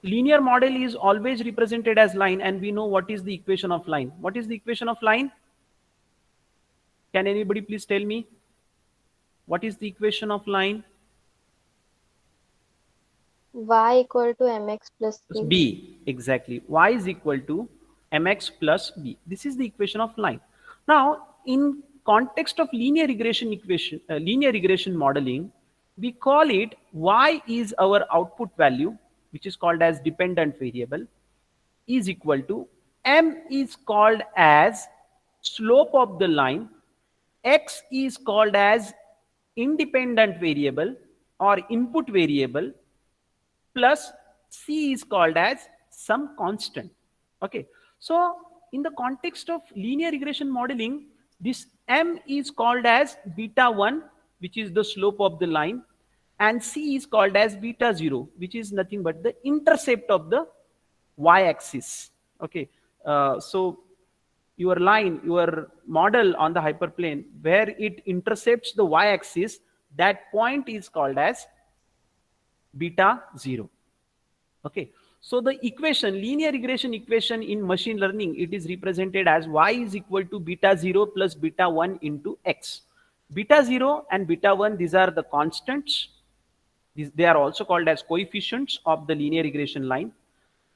linear model is always represented as line, and we know what is the equation of line. What is the equation of line? Can anybody please tell me? What is the equation of line? Y equal to mx plus c. B, exactly. Y is equal to mx plus b. This is the equation of line. Now, in context of linear regression equation, linear regression modeling, we call it y is our output value, which is called as dependent variable, is equal to m is called as slope of the line, x is called as independent variable or input variable, plus c is called as some constant. Okay, so in the context of linear regression modeling, this m is called as beta 1, which is the slope of the line, and c is called as beta 0, which is nothing but the intercept of the y-axis. Okay, so your line, your model on the hyperplane where it intercepts the y-axis, that point is called as beta 0. Okay, so the equation, linear regression equation in machine learning, it is represented as y is equal to beta 0 plus beta 1 into x. Beta 0 and beta 1, these are the constants. They are also called as coefficients of the linear regression line.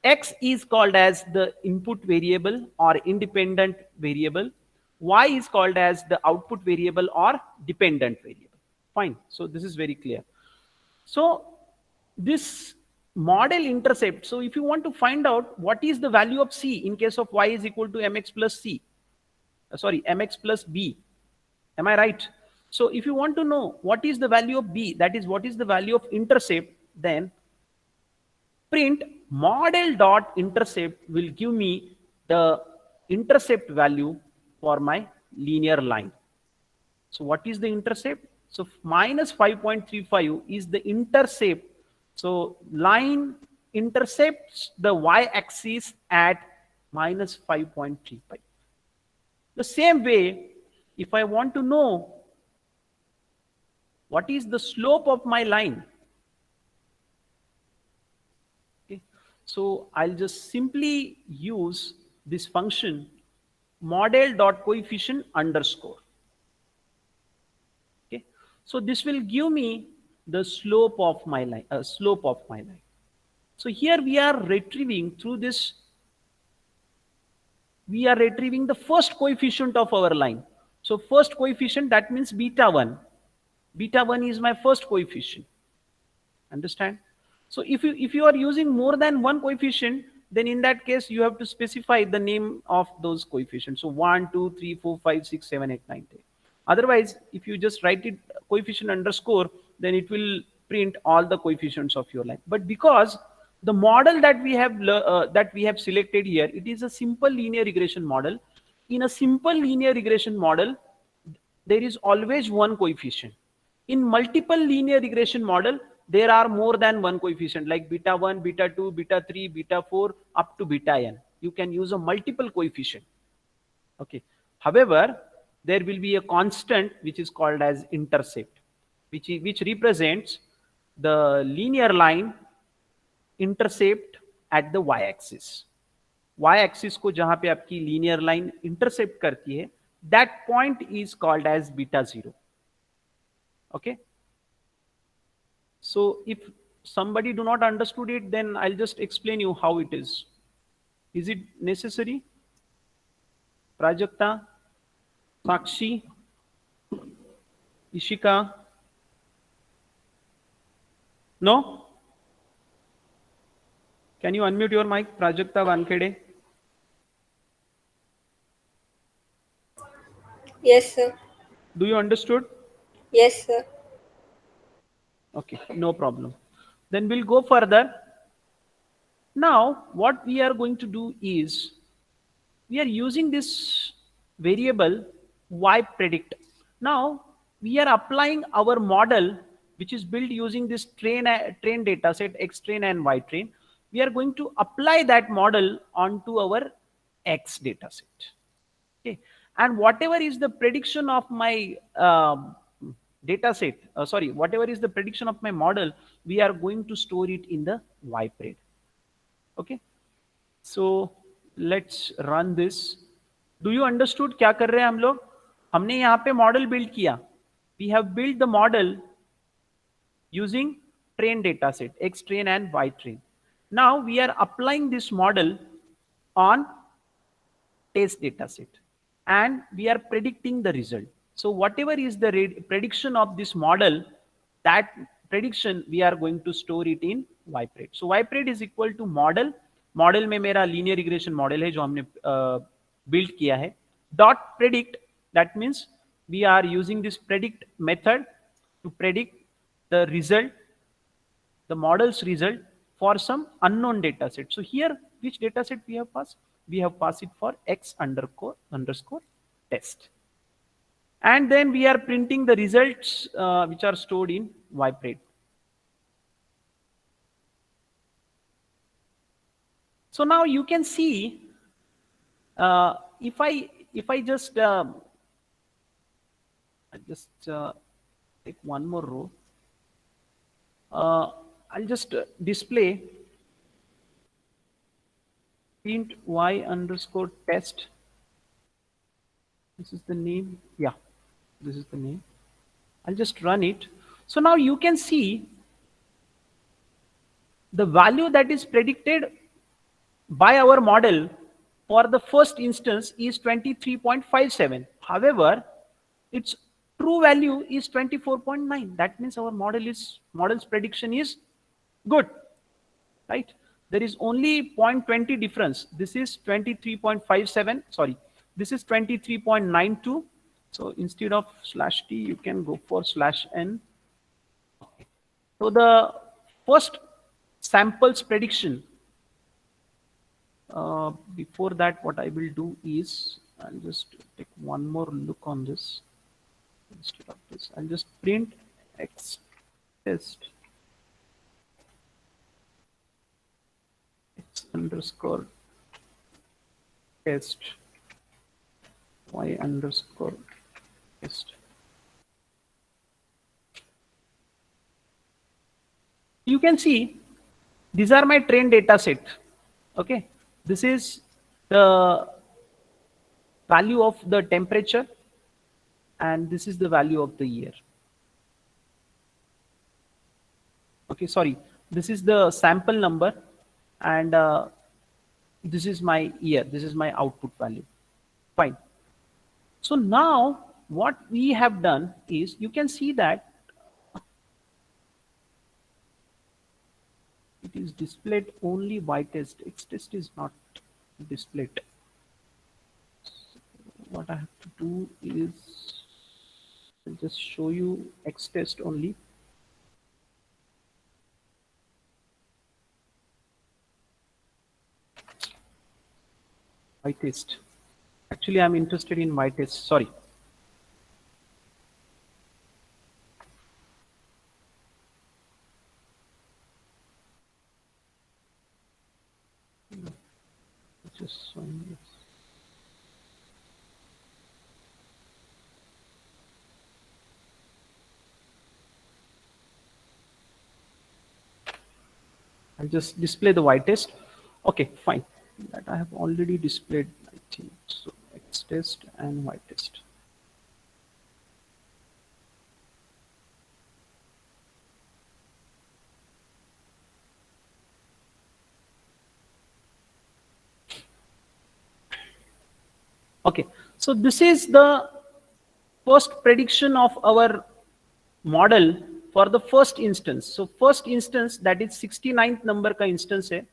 X is called as the input variable or independent variable. Y is called as the output variable or dependent variable. Fine, so this is very clear. So this model intercept, so if you want to find out what is the value of c in case of y is equal to mx plus c, mx plus b, am I right? So if you want to know what is the value of b, that is what is the value of intercept, then print model dot intercept will give me the intercept value for my linear line. So what is the intercept? So minus 5.35 is the intercept. So line intercepts the y-axis at minus 5.35. The same way, if I want to know what is the slope of my line, okay, so I'll just simply use this function model dot coefficient underscore. Okay, so this will give me the slope of my line, So here we are retrieving through this, we are retrieving the first coefficient of our line. So first coefficient, that means beta 1. Beta 1 is my first coefficient. Understand? So if you are using more than one coefficient, then in that case you have to specify the name of those coefficients. So 1, 2, 3, 4, 5, 6, 7, 8, 9, 10. Otherwise, if you just write it coefficient underscore, then it will print all the coefficients of your line. But because the model that we have selected here, it is a simple linear regression model. In a simple linear regression model, there is always one coefficient. In multiple linear regression model, there are more than one coefficient, like beta 1, beta 2, beta 3, beta 4, up to beta n. You can use a multiple coefficient. Okay. However, there will be a constant which is called as intercept, which represents the linear line intercept at the y-axis. Y-axis को जहां पे आपकी linear line intercept करती है, that point is called as beta 0. Okay. So if somebody do not understood it, then I'll just explain you how it is. Is it necessary? Prajakta, Sakshi, Ishika? No? Can you unmute your mic, Prajakta Wankhede? Yes, sir. Do you understood? Yes, sir. Okay, no problem. Then we'll go further. Now, what we are going to do is, we are using this variable y predict. Now, we are applying our model, which is built using this train data set, x train and y train. We are going to apply that model onto our x data set. Okay, and whatever is the prediction of my data set, whatever is the prediction of my model, we are going to store it in the ypred. Okay, so let's run this. Do you understood क्या कर रहे हैं हम लोग? हमने यहाँ पे model build किया. We have built the model using train data set, X train and Y train. Now we are applying this model on test data set and we are predicting the result. So whatever is the prediction of this model, that prediction we are going to store it in ypred. So ypred is equal to model. Model में मेरा linear regression model है जो हमने build किया है. Dot predict, that means we are using this predict method to predict the result, the model's result for some unknown data set. So here, which data set we have passed? We have passed it for x underscore test. And then we are printing the results which are stored in ypred. So now you can see, if I just take one more row. I'll just display print y underscore test. This is the name. Yeah, this is the name. I'll just run it. So now you can see the value that is predicted by our model for the first instance is 23.57. However, its true value is 24.9. That means our model's prediction is good, right? There is only 0.20 difference. This is 23.57. Sorry, this is 23.92. So instead of /t, you can go for /n. So the first samples prediction. Before that, what I will do is I'll just take one more look on this. Instead of this, I'll just print x test x underscore test y underscore test. You can see these are my train data set. Okay, this is the value of the temperature and this is the value of the year. Okay, sorry, this is the sample number and this is my year, this is my output value. Fine. So now what we have done is, you can see that it is displayed only y test, x test is not displayed. What I have to do is I'll just show you x test only. Y test. Actually, I'm interested in y test. Sorry. Just showing this. I'll just display the y test. Okay, fine. That I have already displayed, I think. So x test and y test. Okay, so this is the first prediction of our model for the first instance. So first instance, that is 69th number का instance है,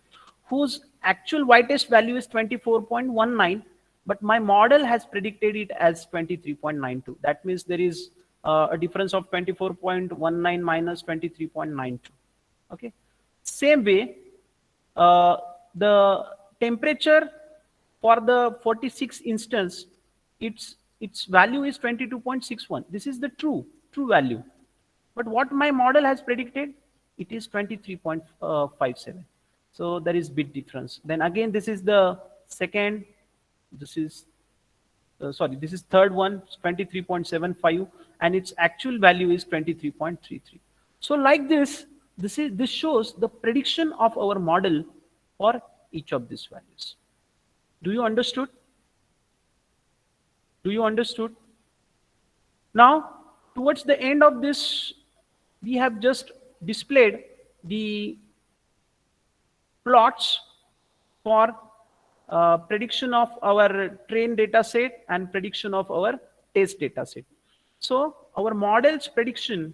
whose actual y-test value is 24.19, but my model has predicted it as 23.92. That means there is a difference of 24.19 minus 23.92. Okay, same way, the temperature for the 46 instance, its value is 22.61. This is the true value. But what my model has predicted, it is 23.57. So there is bit difference. Then again, this is the second, this is this is third one, 23.75, and its actual value is 23.33. So like this shows the prediction of our model for each of these values. Do you understood? Do you understood? Now, towards the end of this, we have just displayed the plots for prediction of our train data set and prediction of our test data set. So our model's prediction,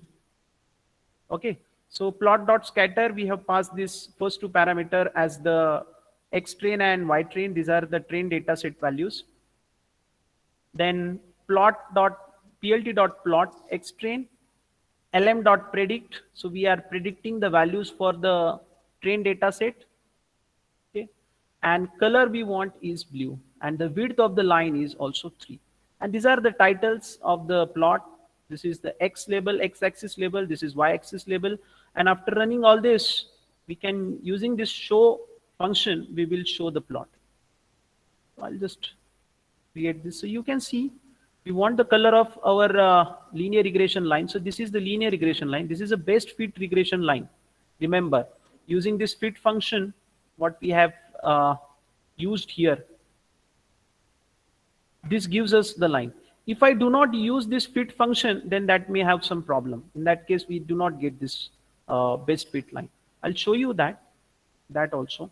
okay, so plot.scatter, we have passed this first two parameter as the X train and Y train. These are the train data set values. Then plt.plot X train, lm.predict. So we are predicting the values for the train data set. Okay, and color we want is blue, and the width of the line is also 3. And these are the titles of the plot. This is the X label, X axis label. This is Y axis label. And after running all this, we can, using this show function, we will show the plot. I'll just create this. So you can see, we want the color of our linear regression line. So this is the linear regression line. This is a best fit regression line. Remember, using this fit function, what we have used here, this gives us the line. If I do not use this fit function, then that may have some problem. In that case, we do not get this best fit line. I'll show you that also.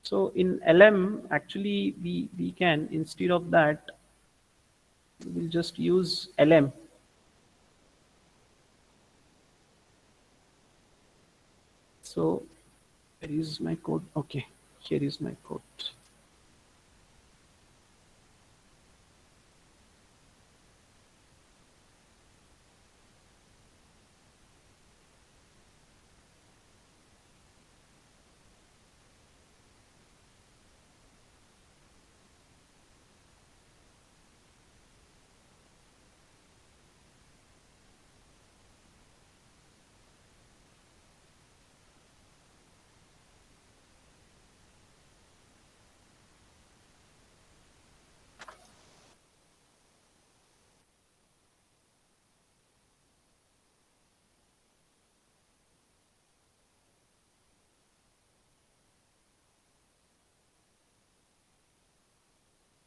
So in LM, actually, we can, instead of that, we'll just use LM. So where is my code? Okay, here is my code.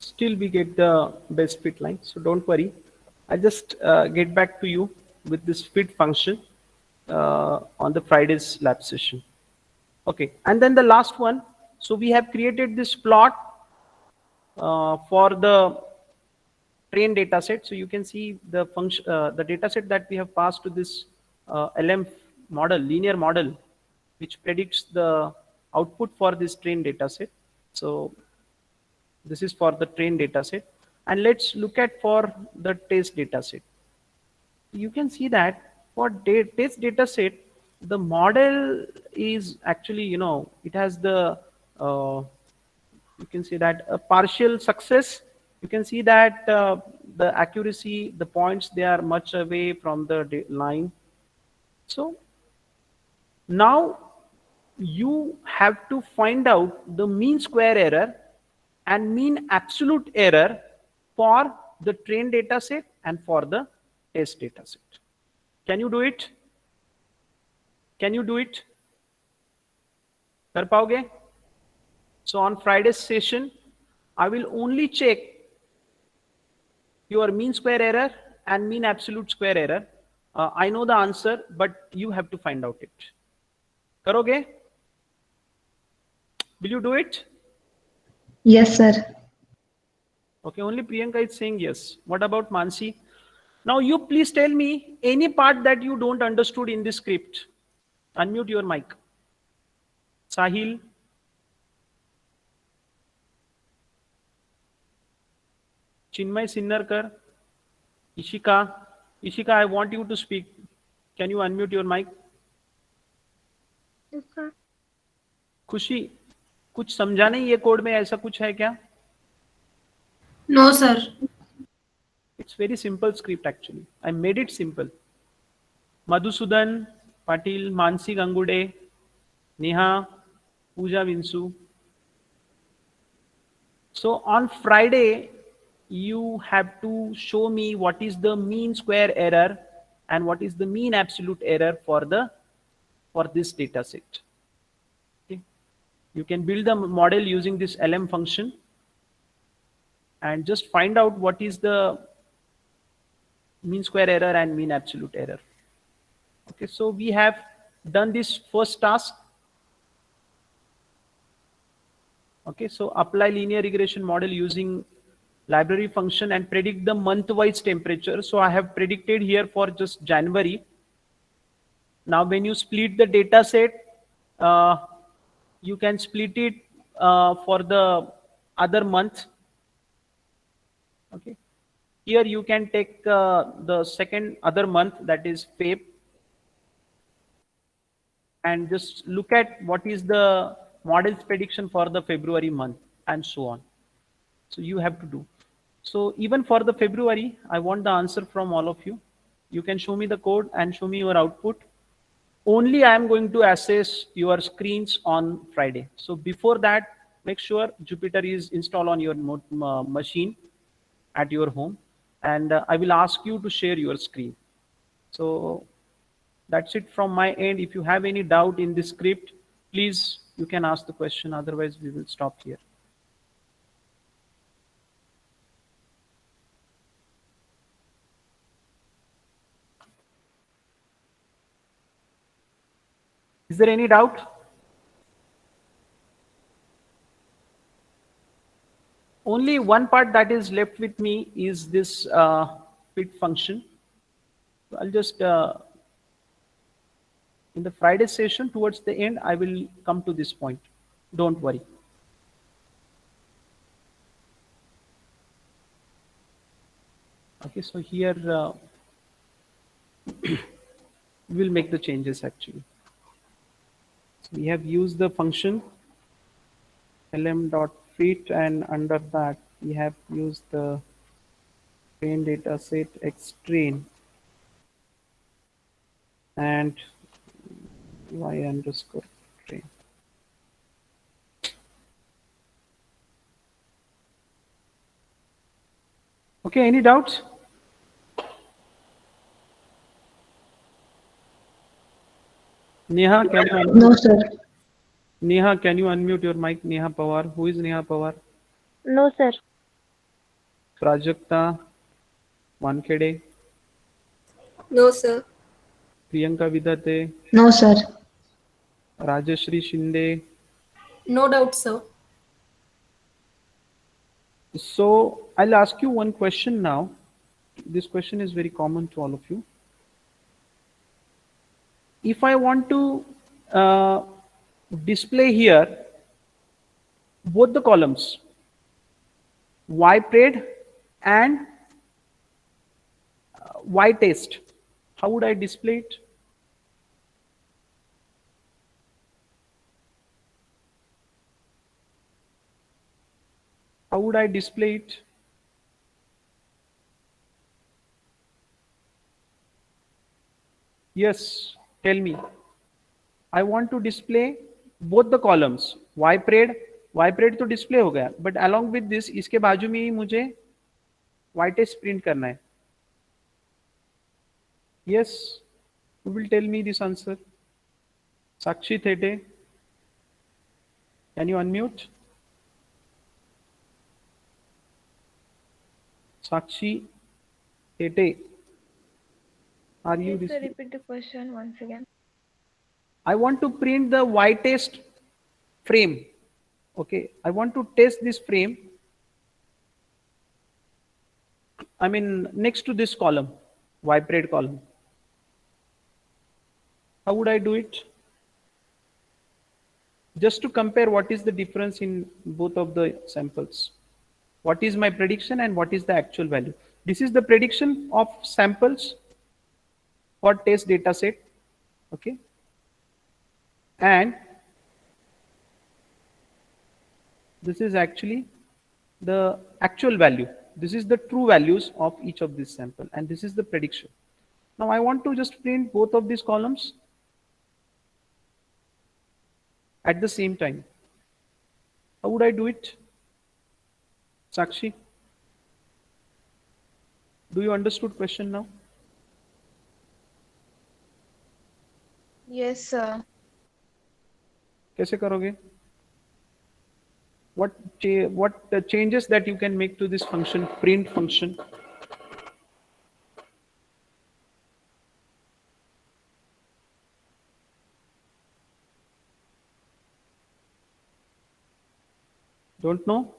Still we get the best fit line, so don't worry. I'll just get back to you with this fit function on the Friday's lab session. Okay, and then the last one. So we have created this plot for the train data set. So you can see the function, the data set that we have passed to this LM model, linear model, which predicts the output for this train data set. So this is for the train data set. And let's look at for the test data set. You can see that for test data set, the model is actually, it has the, you can see that a partial success. You can see that the accuracy, the points, they are much away from the line. So now you have to find out the mean square error and mean absolute error for the train data set and for the test data set. Can you do it? Can you do it? Kar paoge? So on Friday's session, I will only check your mean square error and mean absolute square error. I know the answer, but you have to find out it. Karoge? Will you do it? Yes, sir. Okay, only Priyanka is saying yes. What about Mansi? Now you please tell me any part that you don't understood in this script. Unmute your mic. Sahil, Chinmay Sinnarkar, Ishika. Ishika, I want you to speak. Can you unmute your mic? Yes, sir. खुशी, कुछ समझा नहीं ये code में, ऐसा कुछ है क्या? No, sir. It's very simple script actually. I made it simple. Madhusudan Patil, Mansi Gangude, Neha, Pooja Vinsu. So on Friday, you have to show me what is the mean square error and what is the mean absolute error for this data set. Okay. You can build the model using this LM function and just find out what is the mean square error and mean absolute error. Okay, so we have done this first task. Okay, so apply linear regression model using library function and predict the month-wise temperature. So I have predicted here for just January. Now when you split the data set, you can split it for the other month. Okay, here you can take the second other month, that is Feb, and just look at what is the model's prediction for the February month and so on. So you have to do. So even for the February, I want the answer from all of you. You can show me the code and show me your output. Only I am going to assess your screens on Friday. So before that, make sure Jupyter is installed on your machine at your home, and I will ask you to share your screen. So that's it from my end. If you have any doubt in this script, please, you can ask the question. Otherwise, we will stop here. Is there any doubt? Only one part that is left with me is this fit function. So I'll just, in the Friday session, towards the end, I will come to this point. Don't worry. Okay, so here we will make the changes actually. So we have used the function lm.fit, and under that we have used the train data set xtrain and y_train. Okay, any doubts? Neha, can you unmute? No, sir. Neha, can you unmute your mic? Neha Pawar. Who is Neha Pawar? No, sir. Prajakta Wankhede, No, sir. Priyanka Vidate, No, sir. Rajashri Shinde. No doubt, sir. So I'll ask you one question now. This question is very common to all of you. If I want to display here both the columns, ypred and ytest, how would I display it? How would I display it? Yes, tell me. I want to display both the columns. ypred तो display हो गया, but along with this, इसके बाजू में ही मुझे ytest print करना है. Yes, who will tell me this answer? Sakshi Thete, can you unmute? Sakshi Thete, are you? Yes, sir, repeat the question once again. I want to print the ytest frame. Okay, I want to test this frame. I mean, next to this column, vibrate column. How would I do it? Just to compare what is the difference in both of the samples. What is my prediction and what is the actual value? This is the prediction of samples for test data set. Okay. And this is actually the actual value. This is the true values of each of these sample, and this is the prediction. Now I want to just print both of these columns at the same time. How would I do it? Sakshi, do you understood question now? Yes, sir. कैसे करोगे? What changes that you can make to this function, print function? Don't know?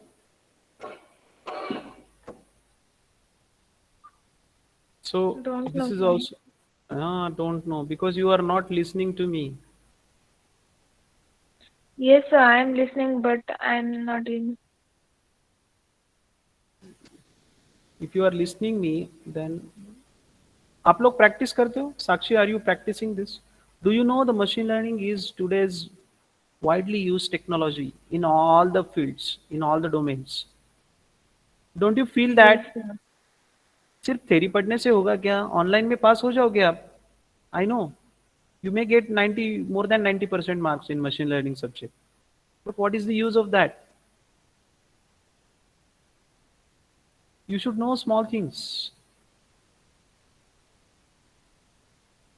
So Don't this know. is also don't know because you are not listening to me. Yes, sir, I am listening, but I am not in. If you are listening me, then आप लोग practice करते हो? Sakshi, are you practicing this? Do you know the machine learning is today's widely used technology in all the fields, in all the domains? Don't you feel that सिर्फ theory पढ़ने से होगा क्या? Online में पास हो जाओगे आप? I know you may get 90 more than 90% marks in machine learning subject, but what is the use of that? You should know small things.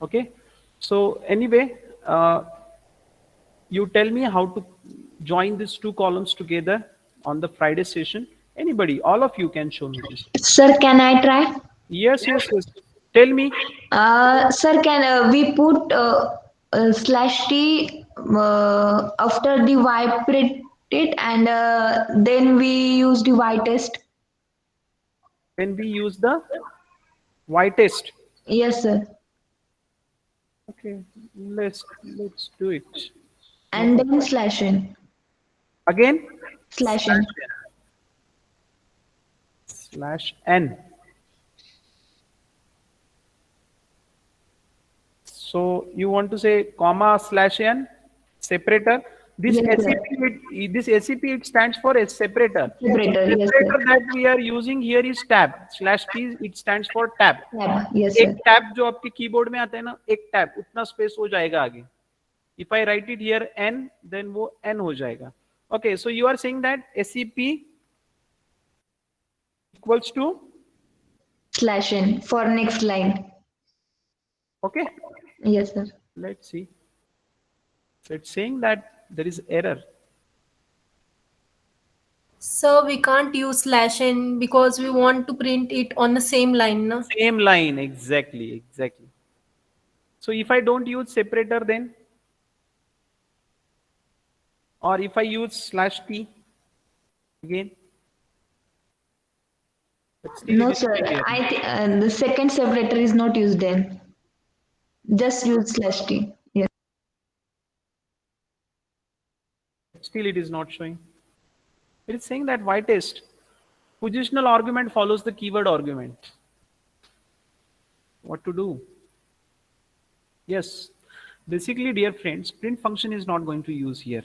Okay, so anyway, you tell me how to join these two columns together on the Friday session. Anybody, all of you can show me this. Sir, can I try? Yes, tell me. Sir, can we put slash t after the vibrate it and then we use the y test? When we use the y test. Yes, sir. Okay, let's do it. And then slash n. Again, Slash n. /n. So you want to say comma /n separator. This Yes, sir. SEP it stands for a separator. Separator, yes, Separator sir. that we are using here is tab. /t it stands for tab. Tab. Yes, एक sir. Tab जो आपके keyboard में आता है ना, एक tab उतना space हो जाएगा आगे. If I write it here n, then वो n हो जाएगा. Okay, so you are saying that SEP equals to Slash n for next line. okay. Yes, sir. Let's see. So it's saying that there is error. So we can't use /n because we want to print it on the same line, no? Same line, exactly. So if I don't use separator then, or if I use /t again, but still No, it is sir. not here. The second separator is not used then. Just use slash t. Yes. Still it is not showing. It is saying that y test positional argument follows the keyword argument. What to do? Yes, basically, dear friends, print function is not going to use here.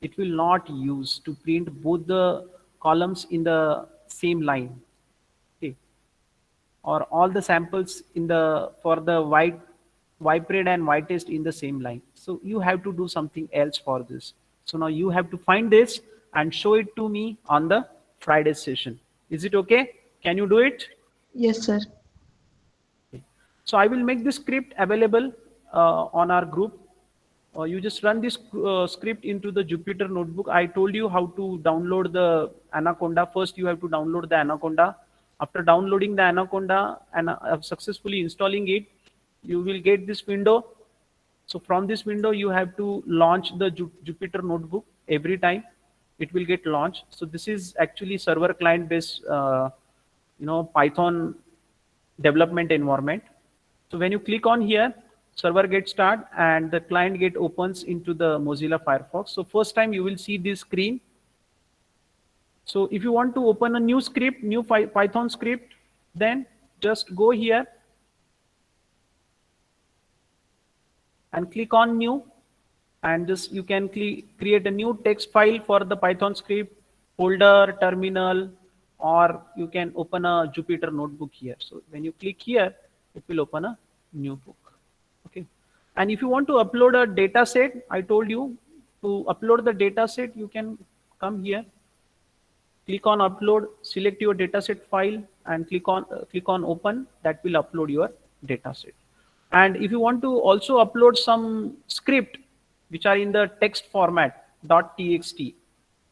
It will not use to print both the columns in the same line. Okay, or all the samples in the for the ypred and ytest in the same line. So you have to do something else for this. So now you have to find this and show it to me on the Friday session. Is it okay? Can you do it? Yes, sir. So I will make this script available on our group. You just run this script into the Jupyter notebook. I told you how to download the Anaconda. First, you have to download the Anaconda. After downloading the Anaconda and successfully installing it, you will get this window. So from this window, you have to launch the Jupyter notebook every time. it will get launched. So this is actually server client based, Python development environment. So when you click on here, server get start and the client get opens into the Mozilla Firefox. So first time you will see this screen. So if you want to open a new script, new Python script, then just go here and click on new, and just you can create a new text file for the Python script, folder, terminal, or you can open a Jupyter notebook here. So when you click here, it will open a new book. Okay. And if you want to upload a data set, I told you to upload the data set, you can come here, click on upload, select your dataset file and click on open. That will upload your dataset. And if you want to also upload some script which are in the text format .txt,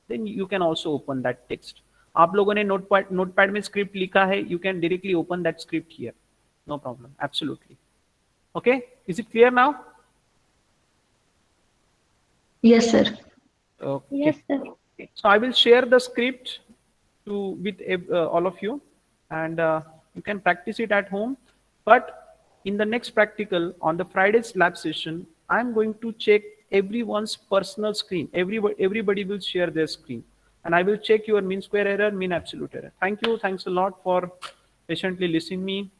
then you can also open that text. आप लोगों ने notepad में script लिखा है, you can directly open that script here. No problem, absolutely. Okay, is it clear now? Yes, sir. Okay. Yes, sir. So I will share the script with all of you, and you can practice it at home. But in the next practical on the Friday's lab session, I'm going to check everyone's personal screen. Everybody will share their screen, and I will check your mean square error, mean absolute error. Thank you. Thanks a lot for patiently listening me.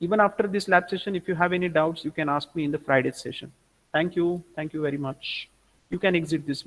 Even after this lab session, if you have any doubts, you can ask me in the Friday session. Thank you. Thank you very much. You can exit this.